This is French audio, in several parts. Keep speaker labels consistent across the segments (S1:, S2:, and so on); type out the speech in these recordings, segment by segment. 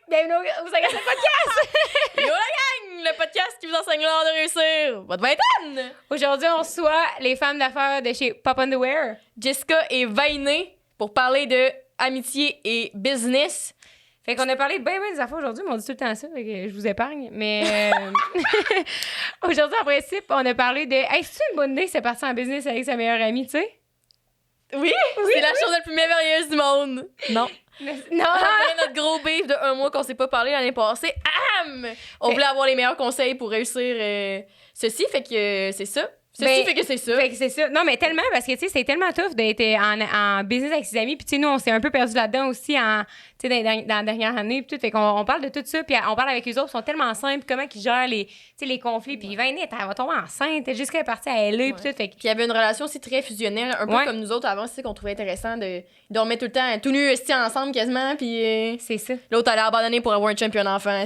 S1: Bienvenue au 5 à 7 podcast!
S2: Yo la gang! Le podcast qui vous enseigne l'art de réussir votre vingtaine!
S1: Aujourd'hui, on reçoit les femmes d'affaires de chez Pop Underwear.
S2: Jessica et Vainé pour parler de amitié et business.
S1: Fait qu'on a parlé de bien des affaires aujourd'hui, mais on dit tout le temps ça, fait que je vous épargne. Mais aujourd'hui, en principe, on a parlé de hey, c'est une bonne idée, c'est parti en business avec sa meilleure amie, tu sais?
S2: Oui, c'est la chose la plus merveilleuse du monde. Non.
S1: Non!
S2: Après notre gros beef de 1 mois qu'on s'est pas parlé l'année passée, on voulait avoir les meilleurs conseils pour réussir ceci, fait que c'est ça. Ceci fait que c'est ça.
S1: Fait que c'est ça. Non, mais tellement, parce que, tu sais, c'est tellement tough d'être en business avec ses amis. Puis, tu sais, nous, on s'est un peu perdu là-dedans aussi dans la dernière année. Puis tout. Fait qu'on parle de tout ça. Puis, on parle avec eux autres. Ils sont tellement simples. Comment ils gèrent les conflits. Puis, Vainé, elle va tomber enceinte. Jusqu'à elle est partie à LA. Puis tout. Fait que...
S2: Puis, il y avait une relation aussi très fusionnelle. Un peu comme nous autres avant. C'est ça qu'on trouvait intéressant. Ils dormaient tout le temps tout nus ensemble quasiment. Puis,
S1: c'est ça.
S2: L'autre allait abandonner pour avoir un champion enfant.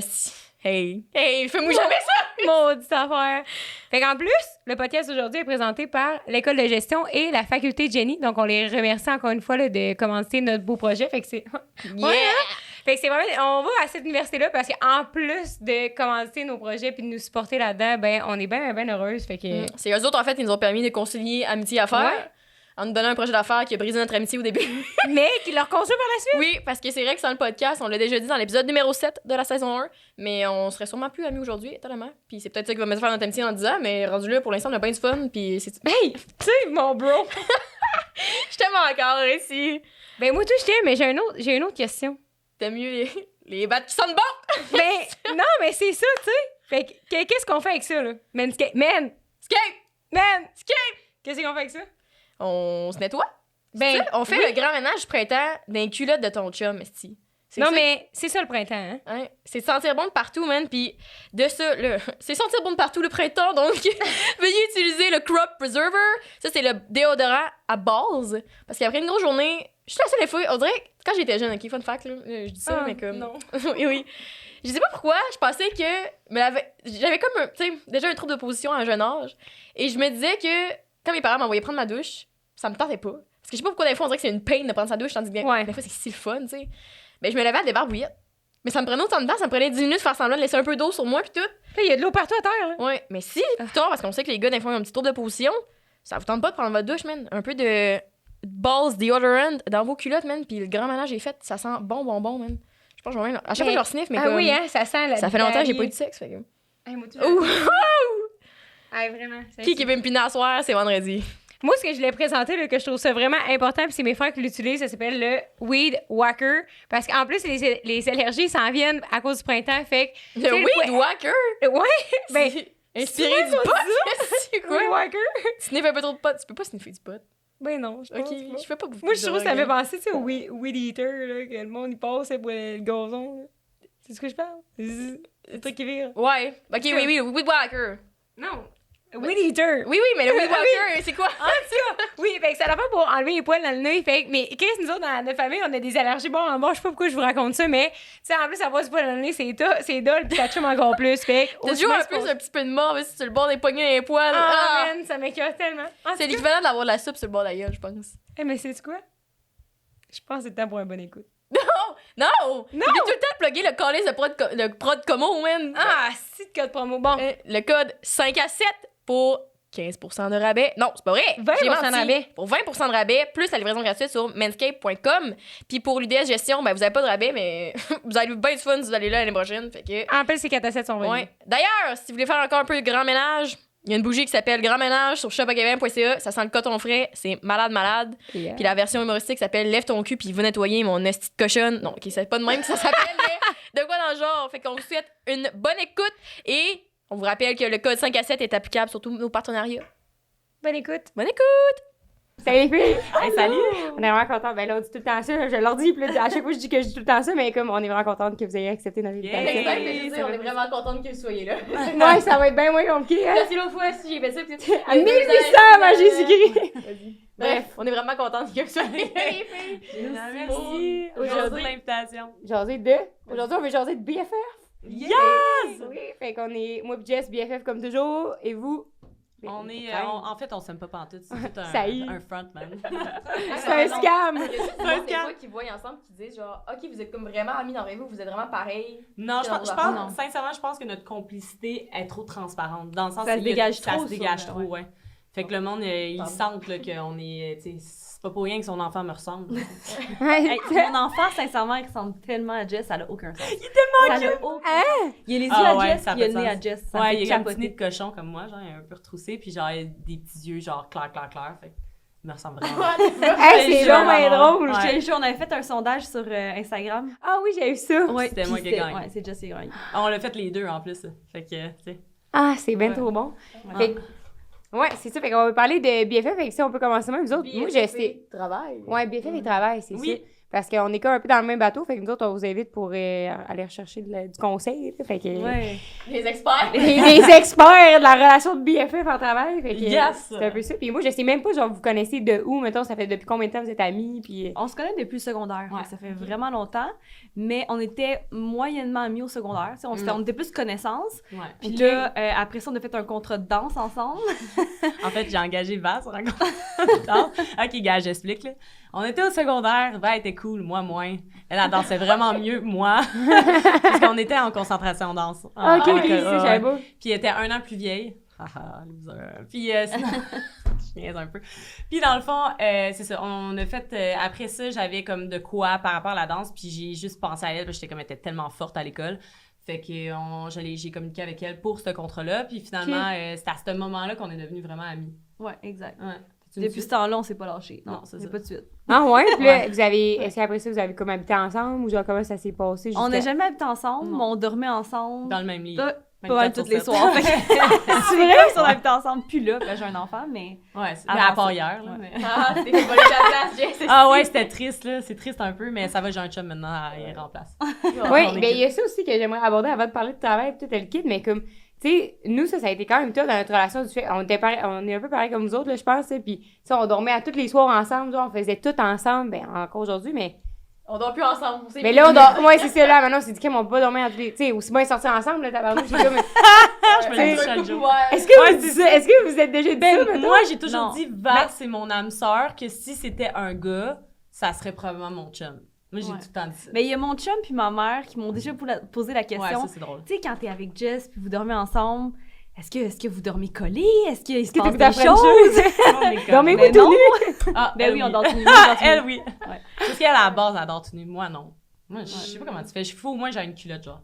S2: Hey, fais-moi jamais ça!
S1: Maudite affaire! Fait qu'en plus, le podcast aujourd'hui est présenté par l'École de gestion et la faculté de génie. Donc, on les remercie encore une fois là, de commencer notre beau projet. Fait que c'est...
S2: Yeah!
S1: Fait que c'est vraiment... On va à cette université-là parce qu'en plus de commencer nos projets puis de nous supporter là-dedans, ben on est bien heureuse. Fait que...
S2: C'est eux autres, en fait, ils nous ont permis de concilier amitié et affaires. En nous donnant un projet d'affaires qui a brisé notre amitié au début.
S1: Mais qui leur construit par la suite.
S2: Oui, parce que c'est vrai que sans le podcast, on l'a déjà dit dans l'épisode numéro 7 de la saison 1, mais on serait sûrement plus amis aujourd'hui, étonnamment. Puis c'est peut-être ça qui va me faire notre amitié en 10 ans, mais rendu là, pour l'instant, on a bien du fun, puis c'est...
S1: Hey, tu sais, mon bro!
S2: Je t'aime encore, ici!
S1: Ben moi, tout, je t'aime, mais j'ai une autre question.
S2: T'aimes mieux les battes qui sonnent bon?
S1: Ben, non, mais c'est ça, tu sais. Fait que, qu'est-ce qu'on fait avec ça, là? Skate! Qu'est-ce qu'on fait avec ça?
S2: On se nettoie?
S1: Ben,
S2: on fait le grand ménage du printemps d'un culotte de ton chum, esti.
S1: Non, mais c'est ça le printemps, hein?
S2: Hein? C'est sentir bon de partout, man. Puis de ça, c'est sentir bon de partout le printemps. Donc, veuillez utiliser le Crop Preserver. Ça, c'est le déodorant à base. Parce qu'après une grosse journée, je suis la seule fois. On dirait que quand j'étais jeune, ok, fun fact, là, je dis ça, mais comme.
S1: Non.
S2: oui. Je sais pas pourquoi, je pensais que. J'avais comme, tu sais, déjà un trouble de position à un jeune âge. Et je me disais que quand mes parents m'envoyaient prendre ma douche, ça me tentait pas. Parce que je sais pas pourquoi, des fois, on dirait que c'est une peine de prendre sa douche, tandis que des fois, c'est si le fun, tu sais. Ben, je me levais à des barbouillettes. Mais ça me prenait autant de temps, ça me prenait 10 minutes de faire semblant de laisser un peu d'eau sur moi, pis tout.
S1: Là, il y a de l'eau partout à terre, là.
S2: Ouais, mais si, plus tard, parce qu'on sait que les gars, des fois, ont un petit tour de position, ça vous tente pas de prendre votre douche, man. Un peu de balls deodorant dans vos culottes, man, pis le grand ménage est fait, ça sent bon, man. Je pense que je vais même... À chaque fois, je leur sniff, mais comme...
S1: oui, hein, ça sent la...
S2: Ça fait longtemps que j'ai pas eu de sexe, fait que...
S1: Hey, moi, tu
S2: Ouh!
S1: Hey, vraiment.
S2: Qui veut me piner à soir, c'est vendredi.
S1: Moi, ce que je voulais présenter, là, que je trouve ça vraiment important, puis c'est mes frères qui l'utilisent, ça s'appelle le Weed Whacker. Parce qu'en plus, les allergies s'en viennent à cause du printemps, fait que...
S2: Le Weed Whacker?
S1: Ouais! Ben,
S2: inspiré du pot? C'est quoi?
S1: Weed Whacker?
S2: Tu sniffes un peu trop de pot. Tu peux pas sniffer du pot.
S1: Ben non, je pense
S2: Ok,
S1: pas.
S2: je fais pas beaucoup.
S1: Moi, je trouve que ça me fait penser, tu sais, au Weed Eater, là, que le monde, il passe pour le gazon, là. C'est ce que je parle? Le truc qui vire.
S2: Ouais. Ok, oui, le Weed Whacker.
S1: Non. Weed Eater.
S2: Oui, mais le Weed Whacker, c'est quoi?
S1: En tout cas, oui, fait que ça l'a fait pour enlever les poils dans le nez. Fait que, mais Chris, nous autres, dans notre famille, on a des allergies. Bon, je sais pas pourquoi je vous raconte ça, mais, tu sais, en plus, avoir du poil dans le nez, c'est dole, pis ça chume encore plus. Fait que,
S2: T'as toujours un petit peu de mort, mais si tu le bord des poignets et les poils.
S1: Ah, man, ça m'écoeure tellement.
S2: C'est l'équivalent d'avoir de la soupe sur le bord de la gueule, je pense.
S1: Eh, mais c'est quoi? Je pense que c'est le temps pour un bon écoute.
S2: Non! Tu peux tout le temps plugger le calice de prod como, man.
S1: Ah, c'est de code promo. Bon.
S2: Le code 5 à 7 pour 15% de rabais. Non, c'est pas vrai.
S1: 20% de rabais.
S2: Pour 20% de rabais, plus la livraison gratuite sur manscape.com. Puis pour l'UDS Gestion, ben vous avez pas de rabais, mais vous allez bien du fun si vous allez là l'année prochaine. Fait que...
S1: En plus, ces 4 à 7 sont venus.
S2: Ouais. D'ailleurs, si vous voulez faire encore un peu de grand ménage, il y a une bougie qui s'appelle Grand Ménage sur shopacademy.ca. Ça sent le coton frais. C'est malade.
S1: Yeah.
S2: Puis la version humoristique s'appelle Lève ton cul puis va nettoyer mon esti de cochonne. Non, ok, c'est pas de même que ça s'appelle, mais de quoi dans le genre. Fait qu'on vous souhaite une bonne écoute et on vous rappelle que le code 5 à 7 est applicable sur tous nos partenariats.
S1: Bonne écoute.
S2: Bonne écoute!
S1: Salut les filles!
S2: Hey, salut!
S1: On est vraiment contents. Ben là, on dit tout le temps ça. Je leur dis, puis là, à chaque fois, je dis que je dis tout le temps ça, mais comme on est vraiment contente que vous ayez accepté notre invitation.
S2: On est vraiment contente que vous soyez là.
S1: Ouais, ça va être bien moins compliqué. Hein?
S2: C'est l'autre fois si j'ai fait ça. Puis
S1: À 1800 avant Jésus-Christ!
S2: Bref, on est vraiment contente que vous soyez là.
S3: Merci. Aujourd'hui pour l'invitation.
S1: Aujourd'hui, on veut jaser de BFF.
S3: Yes!
S1: Oui, fait qu'on est, moi et Jess, BFF comme toujours, et vous?
S3: On est, en fait, on s'aime pas pantoute. C'est tout un front, man.
S1: C'est un scam!
S2: C'est des fois qui voient ensemble qui disent genre, OK, vous êtes comme vraiment amis dans la vie, vous êtes vraiment pareils.
S3: Non, sincèrement, je pense que notre complicité est trop transparente. Dans le sens
S2: ça se dégage trop.
S3: Ça se dégage trop, ouais. Fait que le monde, ils sentent là, qu'on est. C'est pas pour rien que son enfant me ressemble.
S4: Mon enfant, sincèrement, il ressemble tellement à Jess, ça n'a aucun sens.
S3: Il est tellement
S4: cute! Il a les yeux à Jess, puis il a le nez à Jess. Ça
S3: il a un petit nez de cochon comme moi, genre, il est un peu retroussé, puis genre, il a des petits yeux, genre, clair. Fait il me ressemble vraiment.
S1: C'est vraiment drôle!
S4: On avait fait un sondage sur Instagram.
S1: Ah oui, j'ai eu ça!
S4: Ouais,
S3: c'était moi qui ai gagné.
S4: Ouais, c'est Jess qui a gagné.
S3: On l'a fait les deux en plus, fait que, tu sais.
S1: Ah, c'est bien trop bon! Ouais, c'est ça. Fait qu'on va parler de BFF. Fait que ça, on peut commencer même. Nous autres, moi, je sais.
S2: Travail.
S1: Ouais, BFF et travail, c'est ça. Parce qu'on est comme un peu dans le même bateau. Fait que nous autres, on vous invite pour aller rechercher du conseil. Là, fait que,
S2: Les experts.
S1: les experts de la relation de BFF en travail. Fait que,
S3: yes!
S1: c'est un peu ça. Puis moi, je sais même pas, genre, vous connaissez de où, mettons, ça fait depuis combien de temps vous êtes amis. Puis...
S4: On se connaît depuis le secondaire.
S3: Ouais.
S4: Ça fait vraiment longtemps. Mais on était moyennement amis au secondaire. On était plus connaissances.
S3: Ouais.
S4: Puis là, après ça, on a fait un contrat de danse ensemble.
S3: En fait, j'ai engagé Val sur un contrat de danse. OK, gars, j'explique, là. On était au secondaire, Val était cool, moi moins. Elle dansait vraiment mieux que moi. Parce qu'on était en concentration danse.
S1: OK, c'est j'avais pas.
S3: Puis elle était 1 an plus vieille. Loser. Puis sinon, je niaise un peu. Puis dans le fond, c'est ça, on a fait, après ça, j'avais comme de quoi par rapport à la danse, puis j'ai juste pensé à elle, parce que j'étais comme, elle était tellement forte à l'école. Fait que j'ai communiqué avec elle pour ce contrat-là, puis finalement, c'est à ce moment-là qu'on est devenus vraiment amis.
S4: Ouais, exact.
S3: Ouais.
S4: Depuis ce temps-là, on s'est pas lâché.
S3: Non, c'est ça.
S4: Pas de suite.
S1: Ah ouais? Puis là, est-ce qu'après ça, vous avez comme habité ensemble ou genre comment ça s'est passé?
S4: On n'a jamais habité ensemble, mais on dormait ensemble.
S3: Dans le même lit.
S4: Pas mal tous les soirs. C'est vrai qu'on habite ensemble, puis là, j'ai un enfant, mais...
S3: Ouais, à part hier, là.
S2: Mais... c'était volé ta place, Jess.
S3: Ah ouais, c'était triste, là. C'est triste un peu, mais ça va, j'ai un chum maintenant, il remplace.
S1: Oui, mais il y a ça aussi que j'aimerais aborder avant de parler de travail et tout le kit, mais comme, tu sais, nous, ça a été quand même tout dans notre relation du fait. On est un peu pareil comme vous autres, là, je pense, puis, tu sais, on dormait à tous les soirs ensemble, genre, on faisait tout ensemble, ben, encore aujourd'hui, mais.
S2: On dort plus ensemble.
S1: Mais là, on dort. Ouais, c'est ça, là, maintenant, on s'est dit qu'on peut pas dormir à tous les. Tu sais, aussi bien sortir ensemble, là, tabarnouche, j'ai comme.
S3: Je me le dis chaque jour.
S1: Est-ce que vous êtes déjà dit ça, mettons?
S3: Moi, j'ai toujours dit, Val, c'est mon âme sœur, que si c'était un gars, ça serait probablement mon chum. Moi, j'ai tout le temps dit ça.
S4: Mais il y a mon chum puis ma mère qui m'ont déjà posé la question.
S3: Ouais, ça, c'est drôle.
S4: Tu sais, quand t'es avec Jess puis vous dormez ensemble, est-ce que vous dormez collés? Est-ce qu'il se passe
S1: des
S4: des choses?
S1: Dormez-vous tout nu?
S4: Ben oui, on dort tout nu.
S3: Elle, oui. Parce qu'elle, à la base, elle dort tout nu. Moi, non. Moi, je sais pas comment tu fais. Je fais au moins, j'ai une culotte, genre.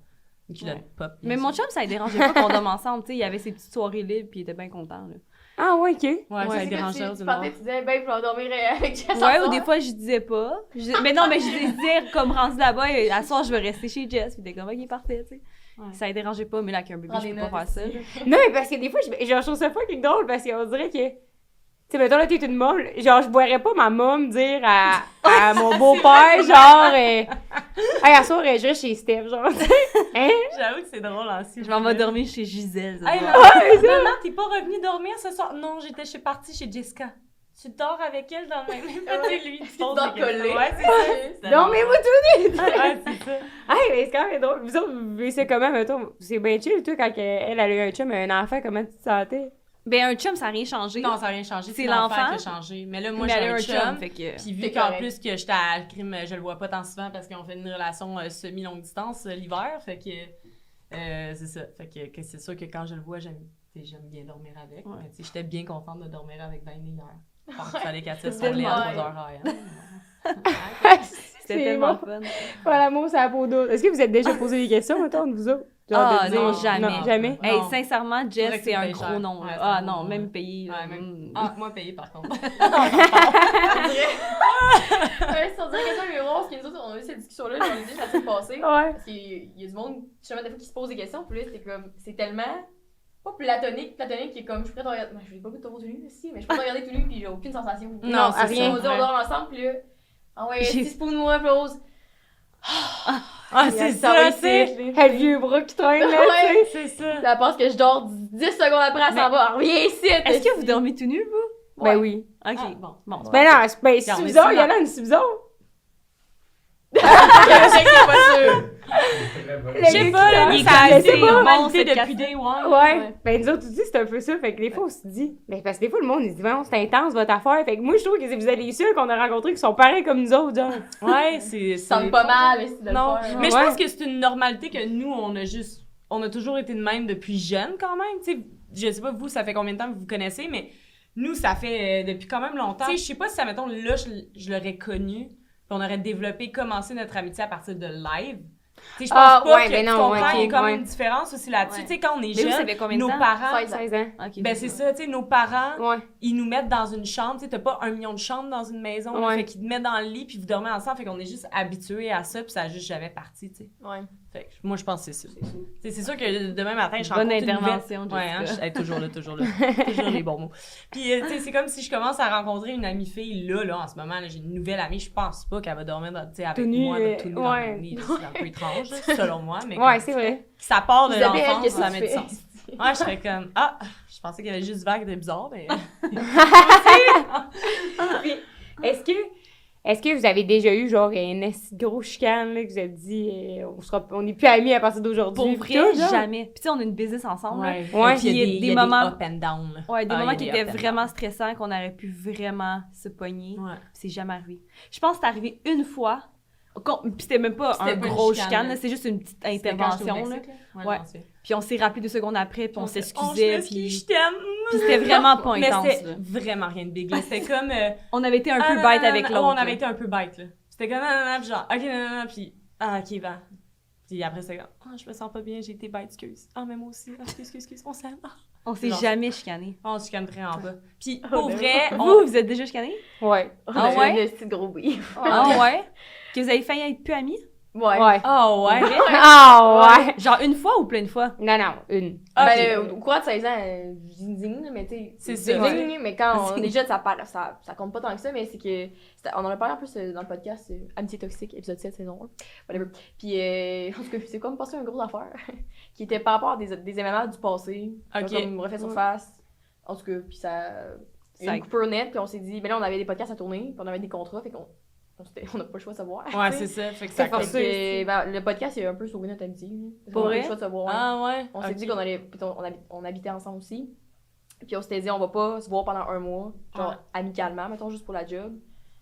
S3: Une culotte pop.
S4: Mais mon chum, ça ne dérangeait pas qu'on dorme ensemble. Tu sais, il y avait ses petites soirées libres puis il était bien content, là.
S1: Ah ouais, OK.
S3: Ouais, ça dérangeait aussi.
S2: Tu partais, tu disais, ben, je vais dormir avec Jess.
S4: Ouais, ou des fois, je disais pas. Mais non, mais je disais, comme rendu là-bas, à soir, je vais rester chez Jess. Puis t'es comme, il est parfait, tu sais. Ouais. Ça ne dérangeait pas, mais là, avec un bébé, je peux pas faire ça.
S1: Non, mais parce que des fois, je trouve ça fucking drôle parce qu'on dirait que. Tu sais, mettons, là, t'es une môme. Genre, je boirais pas ma môme dire à mon beau-père, genre, hey, à soir, je reste chez Steph, genre, hein?
S3: J'avoue que c'est drôle aussi.
S4: Je m'en vais dormir chez Gisèle.
S3: Hey, maman, t'es pas revenue dormir ce soir? Non, je suis partie chez Jessica. Tu dors avec elle dans le même lit? Lui, tu
S2: dors collé.
S3: Ouais, c'est ça.
S1: Dormez-vous tout nu!
S3: Ouais, c'est ça.
S1: Hey, mais c'est quand même drôle. Vous autres, vous vivez ça comment, mettons? C'est bien chill, toi, quand elle a eu un chum, un enfant, comment tu te sentais?
S4: Ben, un chum, ça n'a rien changé.
S3: Non, ça n'a rien changé.
S4: C'est l'enfant
S3: qui a changé. Mais là, moi, j'ai un chum.
S4: Fait que...
S3: Puis vu qu'en plus que j'étais à crime, je le vois pas tant souvent parce qu'on fait une relation semi-longue distance l'hiver. Fait que c'est ça. Fait que c'est sûr que quand je le vois, j'aime bien dormir avec. Ouais. Mais j'étais bien contente de dormir avec Vainé hier. Il fallait qu'elle se sur les à 3h.
S4: C'était tellement fun.
S1: Voilà, l'amour, c'est la peau d'eau. Est-ce que vous êtes déjà posé des questions, mettons, de vous autres?
S4: Ah non, jamais.
S1: Non, jamais?
S4: Hey, sincèrement, Jess, c'est un gros nom.
S3: Ouais,
S4: ah non, même payé.
S3: Ouais, même... Ah, moi payé par contre.
S2: On dirait question numéro 11, parce que nous autres, on a eu cette discussion-là, j'en ai dit la semaine passée.
S1: Ouais.
S2: Parce qu'il y a du monde, justement, des fois, qui se pose des questions, puis là, c'est tellement... Pas platonique qui est comme, je suis prête à regarder... Je vais pas tout tout nu, si, mais je suis prête à regarder tout nu, puis j'ai aucune sensation.
S1: Non, c'est rien.
S2: On dort ensemble, puis là... Ah ouais, 6 pour nous, Rose.
S3: Ah, c'est ça, c'est...
S1: Le vieux bras qui traîne, là,
S2: ouais,
S1: tu sais.
S3: C'est ça.
S2: Elle pense que je dors 10 secondes après, elle s'en va. Reviens ici!
S4: Est-ce que vous dormez tout nu, vous?
S1: Ben oui.
S4: OK.
S3: Ah, bon.
S1: Ben non, c'est bizarre, il y en a une, c'est bizarre.
S2: Je sais que c'est pas sûr.
S1: Le
S3: Je sais pas,
S1: il
S3: il
S1: est
S3: ça a
S1: comme-
S3: été
S1: c'est pas
S3: normalité
S4: bon,
S3: depuis day one.
S1: Ouais. Ben, nous autres aussi, c'est un peu ça. Fait que des fois, on se dit. Mais parce que des fois, le monde, il se dit, bon, c'est intense, votre affaire. Fait que moi, je trouve que c'est vous êtes les seuls qu'on a rencontrés qui sont pareils comme nous autres, genre.
S3: Ouais, c'est.
S2: Ça sent pas mal, mais c'est de le
S3: Non,
S2: faire.
S3: mais je
S1: Ouais.
S3: pense que c'est une normalité que nous, on a toujours été de même depuis jeune quand même. Tu sais, je sais pas, vous, ça fait combien de temps que vous vous connaissez, mais nous, ça fait depuis quand même longtemps. Tu sais, je sais pas si, mettons, là, je l'aurais connu, puis on aurait commencé notre amitié à partir de live. Tu sais, je pense pas
S1: ouais,
S3: que
S1: ben
S3: tu
S1: non,
S3: comprends, il y a
S1: ok,
S3: comme
S1: ouais.
S3: une différence aussi là-dessus.
S4: Ouais.
S3: Tu sais, quand on est
S4: Mais vous, ça
S3: jeune,
S4: fait combien de
S3: nos
S4: temps?
S3: parents,
S2: 16 ans.
S1: 16 ans.
S4: Ok.
S3: ben c'est ça, tu sais, nos parents,
S1: Ouais.
S3: ils nous mettent dans une chambre, tu sais, t'as pas 1 million de chambres dans une maison, là,
S1: Ouais.
S3: fait qu'ils te mettent dans le lit, puis vous dormez ensemble, fait qu'on est juste habitués à ça, puis ça a juste jamais parti, tu sais.
S2: Ouais.
S3: Fait que moi, je pense que c'est ça. C'est sûr que demain matin, je
S4: Bonne
S3: rencontre une
S4: intervention,
S3: nouvelle... Ouais, hein,
S4: Jessica.
S3: toujours là. toujours les bons mots. Puis, tu sais, c'est comme si je commence à rencontrer une amie fille, là, en ce moment, là, j'ai une nouvelle amie, je pense pas qu'elle va dormir, tu sais, avec
S1: Tout nu,
S3: moi, tout nu dans
S1: ouais.
S3: le lit, là. C'est un peu étrange, là, selon moi, mais
S1: Ouais,
S3: comme-
S1: c'est vrai.
S3: ça part de
S2: Isabelle,
S3: l'enfance,
S2: qu'est-ce que
S3: ça
S2: tu
S3: met du
S2: fais?
S3: sens. Ouais, je serais comme, ah, je pensais qu'il y avait juste Vague qui était bizarre, mais...
S1: Puis, est-ce que vous avez déjà eu, genre, un assez gros chicane, là, que vous avez dit, on est plus amis à partir d'aujourd'hui?
S4: Pour
S1: puis
S4: vrai,
S1: tout, genre?
S4: jamais. Puis tu sais, on a une business ensemble. là.
S1: Ouais.
S3: Puis il y a
S4: Des
S3: des
S4: moments-
S3: up and down, là.
S4: Ouais, des
S3: Ah,
S4: moments
S3: il
S4: qui
S3: y a des
S4: étaient
S3: up and
S4: vraiment
S3: down.
S4: stressants, qu'on aurait pu vraiment se pogner.
S3: Ouais.
S4: Puis c'est jamais arrivé. Je pense que c'est arrivé une fois. Puis c'était même pas
S3: C'était
S4: un
S3: pas une
S4: gros
S3: chicane,
S4: chicane,
S3: là.
S4: là, c'est juste une petite
S3: C'était quand j'étais au
S4: intervention. Là.
S3: Mexique, là?
S4: Ouais.
S3: non, c'est-
S4: Puis on s'est rappelé 2 secondes après, puis on
S3: je
S4: s'excusait.
S3: m'excuse, je
S4: Puis
S3: t'aime.
S4: c'était vraiment pas
S3: Mais
S4: intense.
S3: c'était
S4: là.
S3: vraiment rien de big, là. C'était comme...
S4: On avait été un
S3: ah,
S4: peu
S3: non,
S4: bête
S3: non,
S4: avec
S3: non,
S4: l'autre.
S3: On avait
S4: là.
S3: été un peu bête, là. C'était comme, non, puis genre, ok, non, puis, ah, ok, va. Puis après, c'était comme, ah, je me sens pas bien, j'ai été bête, excuse. Ah, mais moi aussi, ah, excuse, on s'aime. Ah,
S4: On s'est
S3: Genre-
S4: jamais chicanés.
S3: on se calme vraiment pas. Puis,
S2: Oh,
S3: pour
S2: ben
S3: vrai,
S4: Vous êtes déjà chicanés?
S1: Ouais.
S2: On
S4: Ah
S2: a eu
S4: ouais?
S2: un petit gros beef.
S4: Ah ouais? Que vous avez failli être plus amis?
S2: Ouais.
S1: Ouais.
S3: Oh, ouais.
S1: Ah, ouais.
S4: Genre une fois ou plein de fois?
S1: Non, non, une.
S3: Ah,
S2: Ben,
S3: ok.
S2: au courant de 16 ans, zing, mais tu sais.
S3: C'est
S2: zing,
S3: ça.
S2: zing, mais quand on est jeune, ça compte pas tant que ça, mais c'est que. On en a parlé en plus dans le podcast Amitié Toxique, épisode 7, saison 1. Whatever. Puis, en tout cas, c'est comme passé une grosse affaire qui était par rapport à des événements du passé.
S3: Ok.
S2: Qui ont comme refait surface. En tout cas, puis ça.
S4: Ça-
S2: Une coupure nette, puis on s'est dit, mais là, on avait des podcasts à tourner, puis on avait des contrats, fait qu'on. On n'a pas le choix de se voir.
S3: Ouais,
S2: tu sais.
S3: c'est ça. Fait que ça
S1: C'est
S3: compte.
S1: forcé.
S2: Fait que, ben, le podcast, il a un peu sauvé notre amitié. Parce
S4: Pour
S2: qu'on a pas
S4: vrai?
S2: le choix de se voir.
S3: Ah, ouais.
S2: On s'est
S3: Ok.
S2: dit qu'on allait. Puis on habitait ensemble aussi. Puis on s'était dit, on va pas se voir pendant 1 mois, genre
S3: Ouais.
S2: amicalement, mettons, juste pour la job.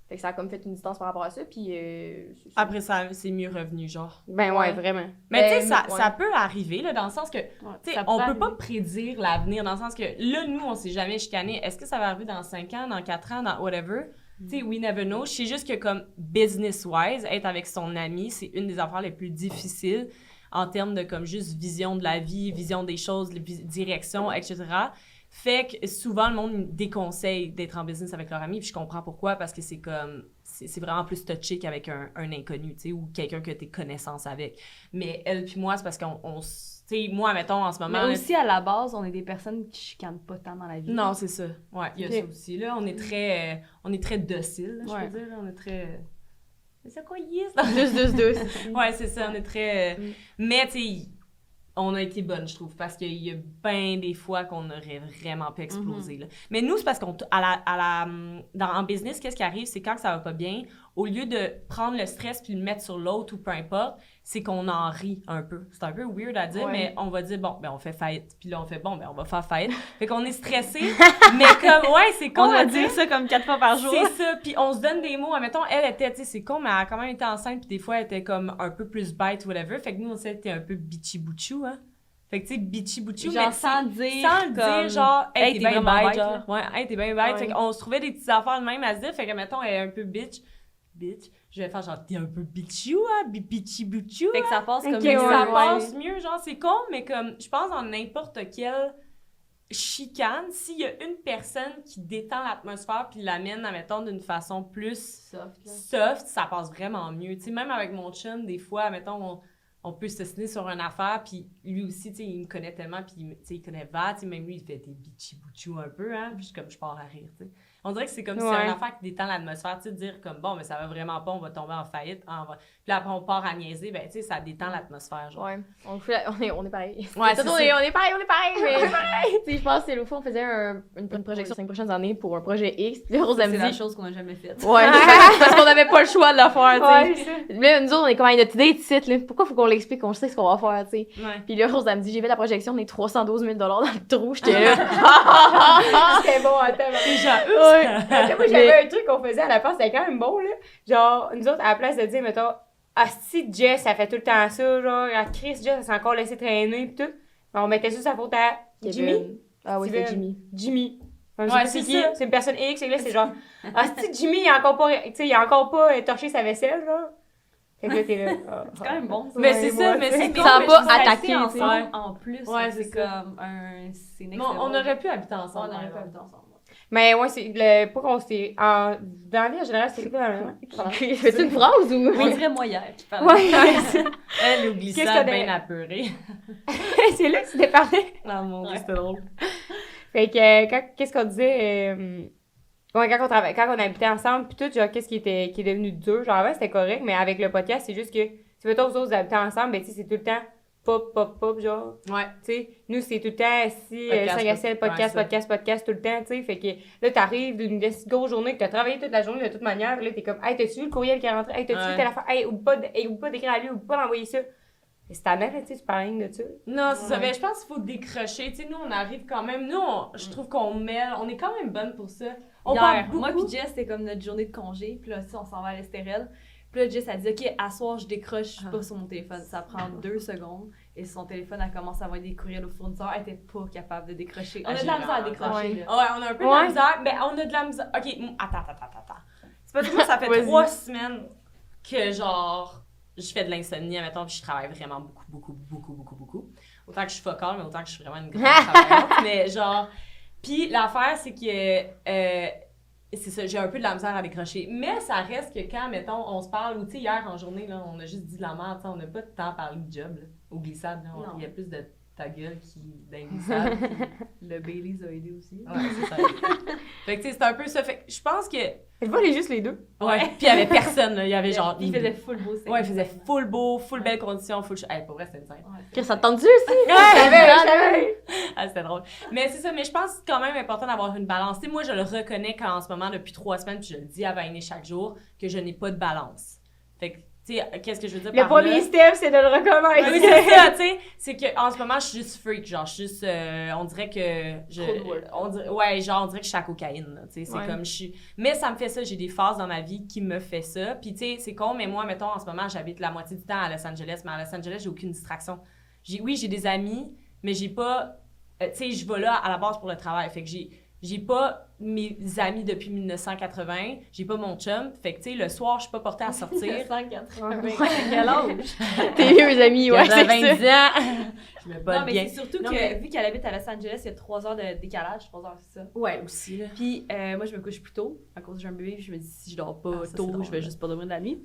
S2: Fait que ça a comme fait une distance par rapport à ça. Puis. c'est ça.
S3: Après, ça, c'est mieux revenu, genre.
S1: Ben, ouais,
S2: Ouais.
S1: vraiment.
S3: Mais tu sais,
S2: Ben,
S3: ça,
S2: ouais.
S3: ça peut arriver, là, dans le sens que, tu sais,
S4: Ça
S3: on
S4: pourrait
S3: peut pas
S4: arriver.
S3: prédire l'avenir, dans le sens que, là, nous, on s'est jamais chicané. Est-ce que ça va arriver dans 5 ans, dans 4 ans, dans whatever? Tu sais, we never know. Je sais juste que, comme, business-wise, être avec son ami, c'est une des affaires les plus difficiles en termes de, comme, juste vision de la vie, vision des choses, direction, etc. Fait que souvent, le monde me déconseille d'être en business avec leur ami, puis je comprends pourquoi, parce que c'est comme... C'est vraiment plus touché qu'avec un inconnu, tu sais, ou quelqu'un que tu as connaissance avec. Mais elle puis moi, c'est parce qu'on... Tu sais, moi, mettons, en ce moment...
S4: Mais
S3: là,
S4: aussi, à la base, on est des personnes qui chicanent pas tant dans la vie.
S3: non, c'est ça. Ouais, il y a
S4: Ok.
S3: ça aussi, là. On est très docile, là, je
S4: Ouais.
S3: peux dire. Là. On est très... C'est quoi, yes?
S2: Juste.
S3: Ouais, c'est ça, on est très...
S2: Mm.
S3: Mais, tu sais, on a été bonnes, je trouve, parce qu'il y a bien des fois qu'on aurait vraiment pu exploser, là. Mais nous, c'est parce qu'on... En business, qu'est-ce qui arrive? C'est quand ça va pas bien, au lieu de prendre le stress puis le mettre sur l'autre ou peu importe, c'est qu'on en rit un peu. C'est un peu weird à dire,
S2: Ouais.
S3: mais on va dire, bon, ben on fait faillite. Puis là, on fait, bon, ben on va faire faillite. Fait qu'on est stressé, mais comme, ouais, c'est con
S4: On
S3: à
S4: va
S3: dire.
S4: dire ça comme 4 fois par jour.
S3: C'est ça, puis on se donne des mots. Admettons, elle était, tu sais, c'est con, mais elle a quand même été enceinte, puis des fois, elle était comme un peu plus bête, whatever. Fait que nous, on s'est été un peu bitchy-bouchou, hein. Fait que, tu sais, bitchy-bouchou,
S4: Genre
S3: mais
S4: sans dire.
S3: sans le
S4: comme...
S3: dire, genre, hey, t'es bien
S4: vraiment
S3: bête,
S4: bête,
S3: genre.
S4: là.
S3: Ouais, hey, t'es bien bête.
S2: Ouais.
S3: Fait qu'on se trouvait des petites affaires de même à se dire. Fait que, mettons, elle est un peu bitch. Je vais faire genre, t'es un peu bitchou, hein, bitchy-bouchou.
S4: Fait que ça passe
S1: Ok,
S4: comme
S1: ouais,
S3: Ça
S1: ouais.
S3: passe mieux, genre, c'est con, mais comme, je pense dans n'importe quelle chicane, s'il y a une personne qui détend l'atmosphère puis l'amène, admettons, d'une façon plus soft, ça passe vraiment mieux. Tu sais, même avec mon chum, des fois, admettons, on peut se signer sur une affaire, puis lui aussi, tu sais, il me connaît tellement, puis tu sais, il connaît Vat, tu sais, même lui, il fait des bitchy-bouchou un peu, hein, puis je pars à rire, tu sais. On dirait que c'est comme si c'est une affaire qui détend l'atmosphère, tu sais, de dire comme, bon, mais ça va vraiment pas, on va tomber en faillite. Puis après, on part à niaiser, ben, tu sais, ça détend l'atmosphère, genre.
S2: Ouais, on est pareil.
S3: Ouais, c'est
S2: on est pareil, mais tu sais, je pense que l'autre fois, on faisait une projection 5 prochaines années pour un projet X. Puis là, Rose, elle me
S4: C'est la
S2: dit...
S4: chose qu'on a jamais faite.
S2: Ouais, parce qu'on avait pas le choix de la faire, tu sais. Là, nous autres, on est comme, notre idée de site, là. Pourquoi faut qu'on l'explique, qu'on sait ce qu'on va faire, tu sais.
S3: Ouais.
S2: Puis là, Rose, elle me dit, j'ai fait la projection, on est 312 000 dans le trou. J'étais là.
S1: C'était bon, attends.
S3: Déjà,
S1: Moi, j'avais un truc qu'on faisait à la fin, c'était quand même bon, là. Genre, nous autres, à la place de dire, mettons, si Jess, elle fait tout le temps ça, genre, Chris, Jess, elle s'est encore laissé traîner, pis tout. On mettait ça sa faute à Jimmy.
S2: Ah oui, c'est Jimmy.
S1: Jimmy.
S3: Ouais, c'est qui?
S1: C'est une personne X, et là, c'est genre, si Jimmy, il a encore pas torché sa vaisselle, genre. Fait que là, t'es là.
S4: C'est quand même bon, ça.
S3: Mais c'est ça, mais c'est
S2: Ça a pas attaqué,
S4: ensemble,
S3: ouais.
S4: en plus.
S3: Ouais,
S4: c'est
S3: c'est ça.
S4: comme un... C'est next
S3: Non, on
S4: level.
S3: aurait pu habiter
S4: On
S3: ensemble.
S4: aurait pas habité ensemble.
S1: Mais ouais, c'est le. Pourquoi on s'est. Dans la vie en général, c'est quoi
S2: Fais-tu une phrase ou?
S4: On dirait moi hier.
S1: Ouais,
S3: Elle oublie
S1: Qu'est-ce
S3: ça
S1: qu'on
S3: bien
S1: a-
S3: apeuré.
S1: c'est là que tu t'es parlé.
S3: Ah mon dieu, c'était drôle.
S1: Fait que, qu'est-ce qu'on disait? Quand on habitait ensemble, puis tout, genre, qu'est-ce qui est devenu dur? Genre, avant, c'était correct, mais avec le podcast, c'est juste que, si mettons, vous autres, vous habitez ensemble, ben, tu sais, c'est tout le temps pop, genre.
S3: Ouais.
S1: Tu sais, nous, c'est tout le temps assis,
S3: Podcast,
S1: 5 à 7, podcast, tout le temps, tu sais. Fait que là, t'arrives d'une grosse journée, que t'as travaillé toute la journée de toute manière, là, t'es comme, hey, t'as-tu vu le courriel qui est rentré? Hey, t'as-tu vu telle affaire? Hey, ou pas d'écrire à lui, ou pas d'envoyer ça. Et c'est ta mère, tu sais, tu parles rien de ça.
S3: Non, c'est ça. Ben, je pense qu'il faut décrocher. Tu sais, nous, on arrive quand même. Nous, je trouve qu'on mêle. On est quand même bonne pour ça. On parle
S4: Hier,
S3: beaucoup.
S4: moi puis Jess, c'était comme notre journée de congé. Puis là, on s'en va à l'Estérel. Puis là, Jess, elle dit, OK, à soir, je décroche, je suis pas sur mon téléphone. Ça prend 2 secondes. Et sur son téléphone, elle commence à envoyer des courriels au fournisseur. Elle était pas capable de décrocher. On a de la misère à décrocher, là.
S3: Ouais, on a un peu de la misère. Ben, on a de la misère. OK, attends. C'est pas tout moi, ça fait 3 semaines que, genre, je fais de l'insomnie, mettons, puis je travaille vraiment beaucoup. Autant que je suis focale, mais autant que je suis vraiment une grande travailleuse. Mais genre, puis l'affaire, c'est que, c'est ça, j'ai un peu de la misère à décrocher. Mais ça reste que quand, mettons, on se parle, ou tu sais, hier en journée, là, on a juste dit de la merde, tu sais, on n'a pas de temps à parler de job, là, au glissade, là, il y a plus de ta gueule qui d'un glissade.
S4: Le Baileys a aidé aussi.
S3: Ouais, c'est ça. Fait que, tu sais, c'est un peu ça. Fait que je pense que.
S1: Je vois juste les deux.
S3: Ouais. Puis il y avait personne, là. Il y avait genre.
S4: Il faisait full beau.
S3: Ouais, il faisait full beau, full belles conditions, full. Hey, pour vrai, c'était une scène.
S2: Chris, ça te tente-tu aussi?
S1: Ouais,
S3: Ah, c'était drôle. Mais c'est ça, mais je pense que c'est quand même important d'avoir une balance. Tu sais, moi, je le reconnais qu'en ce moment, depuis 3 semaines, puis je le dis à Vainé chaque jour, que je n'ai pas de balance. Fait que, tu sais, qu'est-ce que je veux dire
S1: le
S3: par
S1: premier
S3: là?
S1: step, c'est de le reconnaître.
S3: Oui, c'est ça, tu sais. C'est qu'en ce moment, je suis juste freak. Genre, je suis juste. On dirait que. On dirait que je suis à cocaïne, là. Tu sais, c'est comme je suis. Mais ça me fait ça. J'ai des phases dans ma vie qui me fait ça. Puis, tu sais, c'est con, mais moi, mettons, en ce moment, j'habite la moitié du temps à Los Angeles. Mais à Los Angeles, j'ai aucune distraction. Oui, j'ai des amis, mais j'ai pas. Tu sais, je vais là à la base pour le travail. Fait que j'ai pas mes amis depuis 1980, j'ai pas mon chum, fait que tu sais, le soir, je suis pas portée à sortir.
S4: 180.
S3: Quel âge?
S2: Tes vieux amis, ouais, c'est
S3: 90
S2: ça.
S3: ans. Je me botte
S4: Non, mais
S3: bien.
S4: c'est surtout
S3: Non,
S4: que,
S3: mais-
S4: vu qu'elle habite à Los Angeles, il y a 3 heures de décalage. 3 heures, c'est ça.
S3: Ouais, aussi, là.
S4: Puis moi, je me couche plus tôt à cause que j'ai un bébé. Puis je me dis, si je dors pas
S3: Ah, ça,
S4: tôt,
S3: c'est drôle,
S4: je vais
S3: là.
S4: juste pas dormir de la nuit.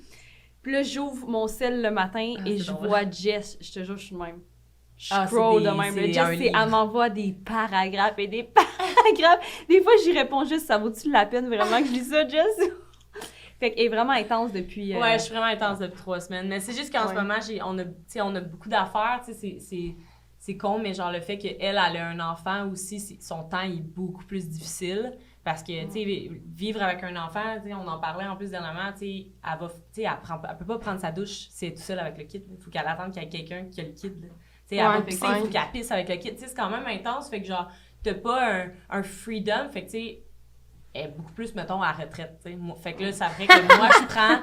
S4: Puis là, j'ouvre mon cell le matin et
S3: c'est
S4: je
S3: drôle.
S4: vois Jess. Je te jure, je suis de même. Je
S3: Ah, c'est
S4: scroll
S3: des-
S4: de même.
S3: c'est
S4: Là,
S3: un
S4: Jess,
S3: livre.
S4: elle m'envoie des paragraphes et des paragraphes. Des fois, j'y réponds juste, ça vaut-tu la peine vraiment que je lis ça, Jess? Fait qu'elle est vraiment intense depuis...
S3: Ouais, je suis vraiment intense depuis 3 semaines. Mais c'est juste qu'en ce
S1: Ouais.
S3: moment, on a beaucoup d'affaires. Tu sais, c'est con, mais genre le fait qu'elle a un enfant aussi, son temps est beaucoup plus difficile. Parce que, tu sais, vivre avec un enfant, tu sais, on en parlait en plus dernièrement, tu sais, elle peut pas prendre sa douche si elle est toute seule avec le kid. Il faut qu'elle attende qu'il y ait quelqu'un qui a le kid. Là. Tu sais, elle va pisser, il faut qu'elle pisse avec le kid. Tu sais, c'est quand même intense. Fait que, genre, t'as pas un freedom. Fait que, tu sais, elle est beaucoup plus, mettons, à la retraite. Tu sais. Fait que là, ça vrai que moi, je prends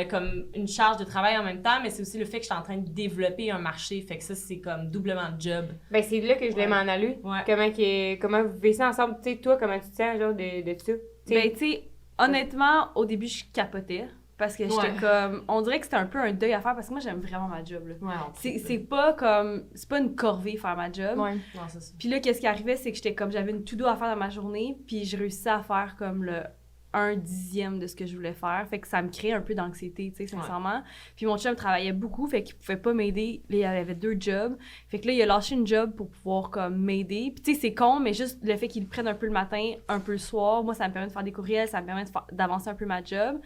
S3: comme une charge de travail en même temps, mais c'est aussi le fait que je suis en train de développer un marché. Fait que ça, c'est comme doublement de job.
S1: Ben, c'est là que je voulais m'en aller.
S3: Ouais.
S1: Comment vous vivez ça ensemble? Tu sais, toi, comment tu te sens, genre, de ça?
S4: Ben, tu sais, honnêtement, au début, je capotais. Parce que j'étais comme... On dirait que c'était un peu un deuil à faire parce que moi, j'aime vraiment ma job, là.
S3: Ouais,
S4: C'est pas comme... C'est pas une corvée faire ma job.
S2: Ouais.
S3: Non, c'est ça.
S4: Puis là, qu'est-ce qui arrivait, c'est que j'avais une to-do à faire dans ma journée, puis je réussissais à faire comme 1/10 de ce que je voulais faire. Fait que ça me crée un peu d'anxiété, tu sais, sincèrement. Puis mon chum travaillait beaucoup, fait qu'il pouvait pas m'aider. Là, il avait 2 jobs. Fait que là, il a lâché une job pour pouvoir comme m'aider. Puis tu sais, c'est con, mais juste le fait qu'il le prenne un peu le matin, un peu le soir, moi, ça me permet de faire des courriels, ça me permet d'avancer un peu ma job.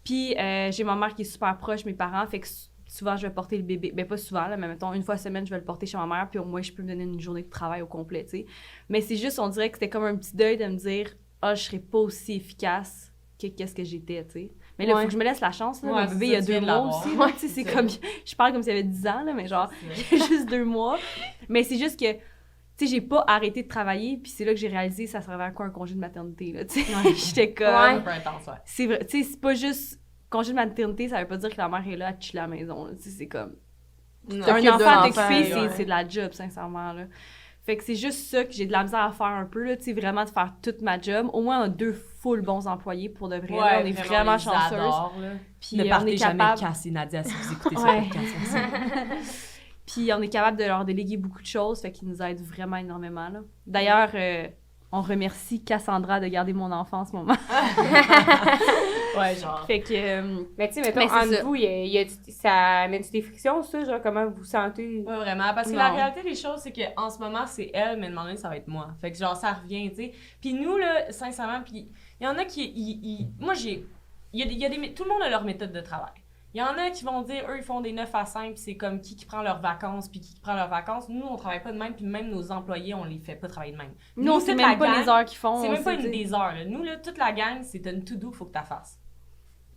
S4: Puis j'ai ma mère qui est super proche, mes parents, fait que souvent, je vais porter le bébé. Ben, pas souvent, là, mais mettons, une fois semaine, je vais le porter chez ma mère, puis au moins, je peux me donner une journée de travail au complet, tu sais. Mais c'est juste, on dirait que c'était comme un petit deuil de me dire, je serais pas aussi efficace que qu'est-ce que j'étais, tu sais. Mais là, il faut que je me laisse la chance, là.
S3: Ouais,
S4: Mon bébé, il y a 2 mois aussi, tu sais, c'est comme... Je parle comme s'il y avait 10 ans, là, mais genre, il y a juste 2 mois. Mais c'est juste que, tu sais, j'ai pas arrêté de travailler, puis c'est là que j'ai réalisé ça servait à quoi un congé de maternité, là, tu sais. J'étais comme...
S3: C'est un peu intense, ouais.
S4: C'est vrai, tu sais, c'est pas juste... Congé de maternité, ça veut pas dire que la mère est là à chiller à la maison. Tu sais, c'est comme... Un enfant t'occuper, c'est de la job, sincèrement. Là. Fait que c'est juste ça que j'ai de la misère à faire un peu, là, tu sais, vraiment de faire toute ma job. Au moins, on a 2 full bons employés pour de vrai.
S3: Ouais,
S4: là, on est vraiment chanceuses.
S3: Puis ne partez jamais casser Nadia si vous écoutez ce podcast aussi.
S4: Puis on est capable de leur déléguer beaucoup de choses, fait qu'ils nous aident vraiment énormément. Là. D'ailleurs, on remercie Cassandra de garder mon enfant en ce moment.
S3: Ouais, genre.
S4: Fait que...
S1: Mais tu sais, mettons, entre vous, ça met-tu des frictions, ça? Genre, comment vous vous sentez?
S3: Pas vraiment. Parce que la réalité des choses, c'est qu'en ce moment, c'est elle, mais demain, ça va être moi. Fait que genre, ça revient, tu sais. Puis nous, là, sincèrement, puis il y en a qui... Moi, j'ai... Il y a des... Tout le monde a leur méthode de travail. Il y en a qui vont dire, eux, ils font des 9 à 5, puis c'est comme qui prend leurs vacances, puis qui prend leurs vacances. Nous, on travaille pas de même, puis même nos employés, on les fait pas travailler de même.
S4: Nous, on sait même pas les heures qu'ils font.
S3: C'est même pas des heures, là. Nous, là, toute la gang, c'est une to-do qu'il faut que tu fasses.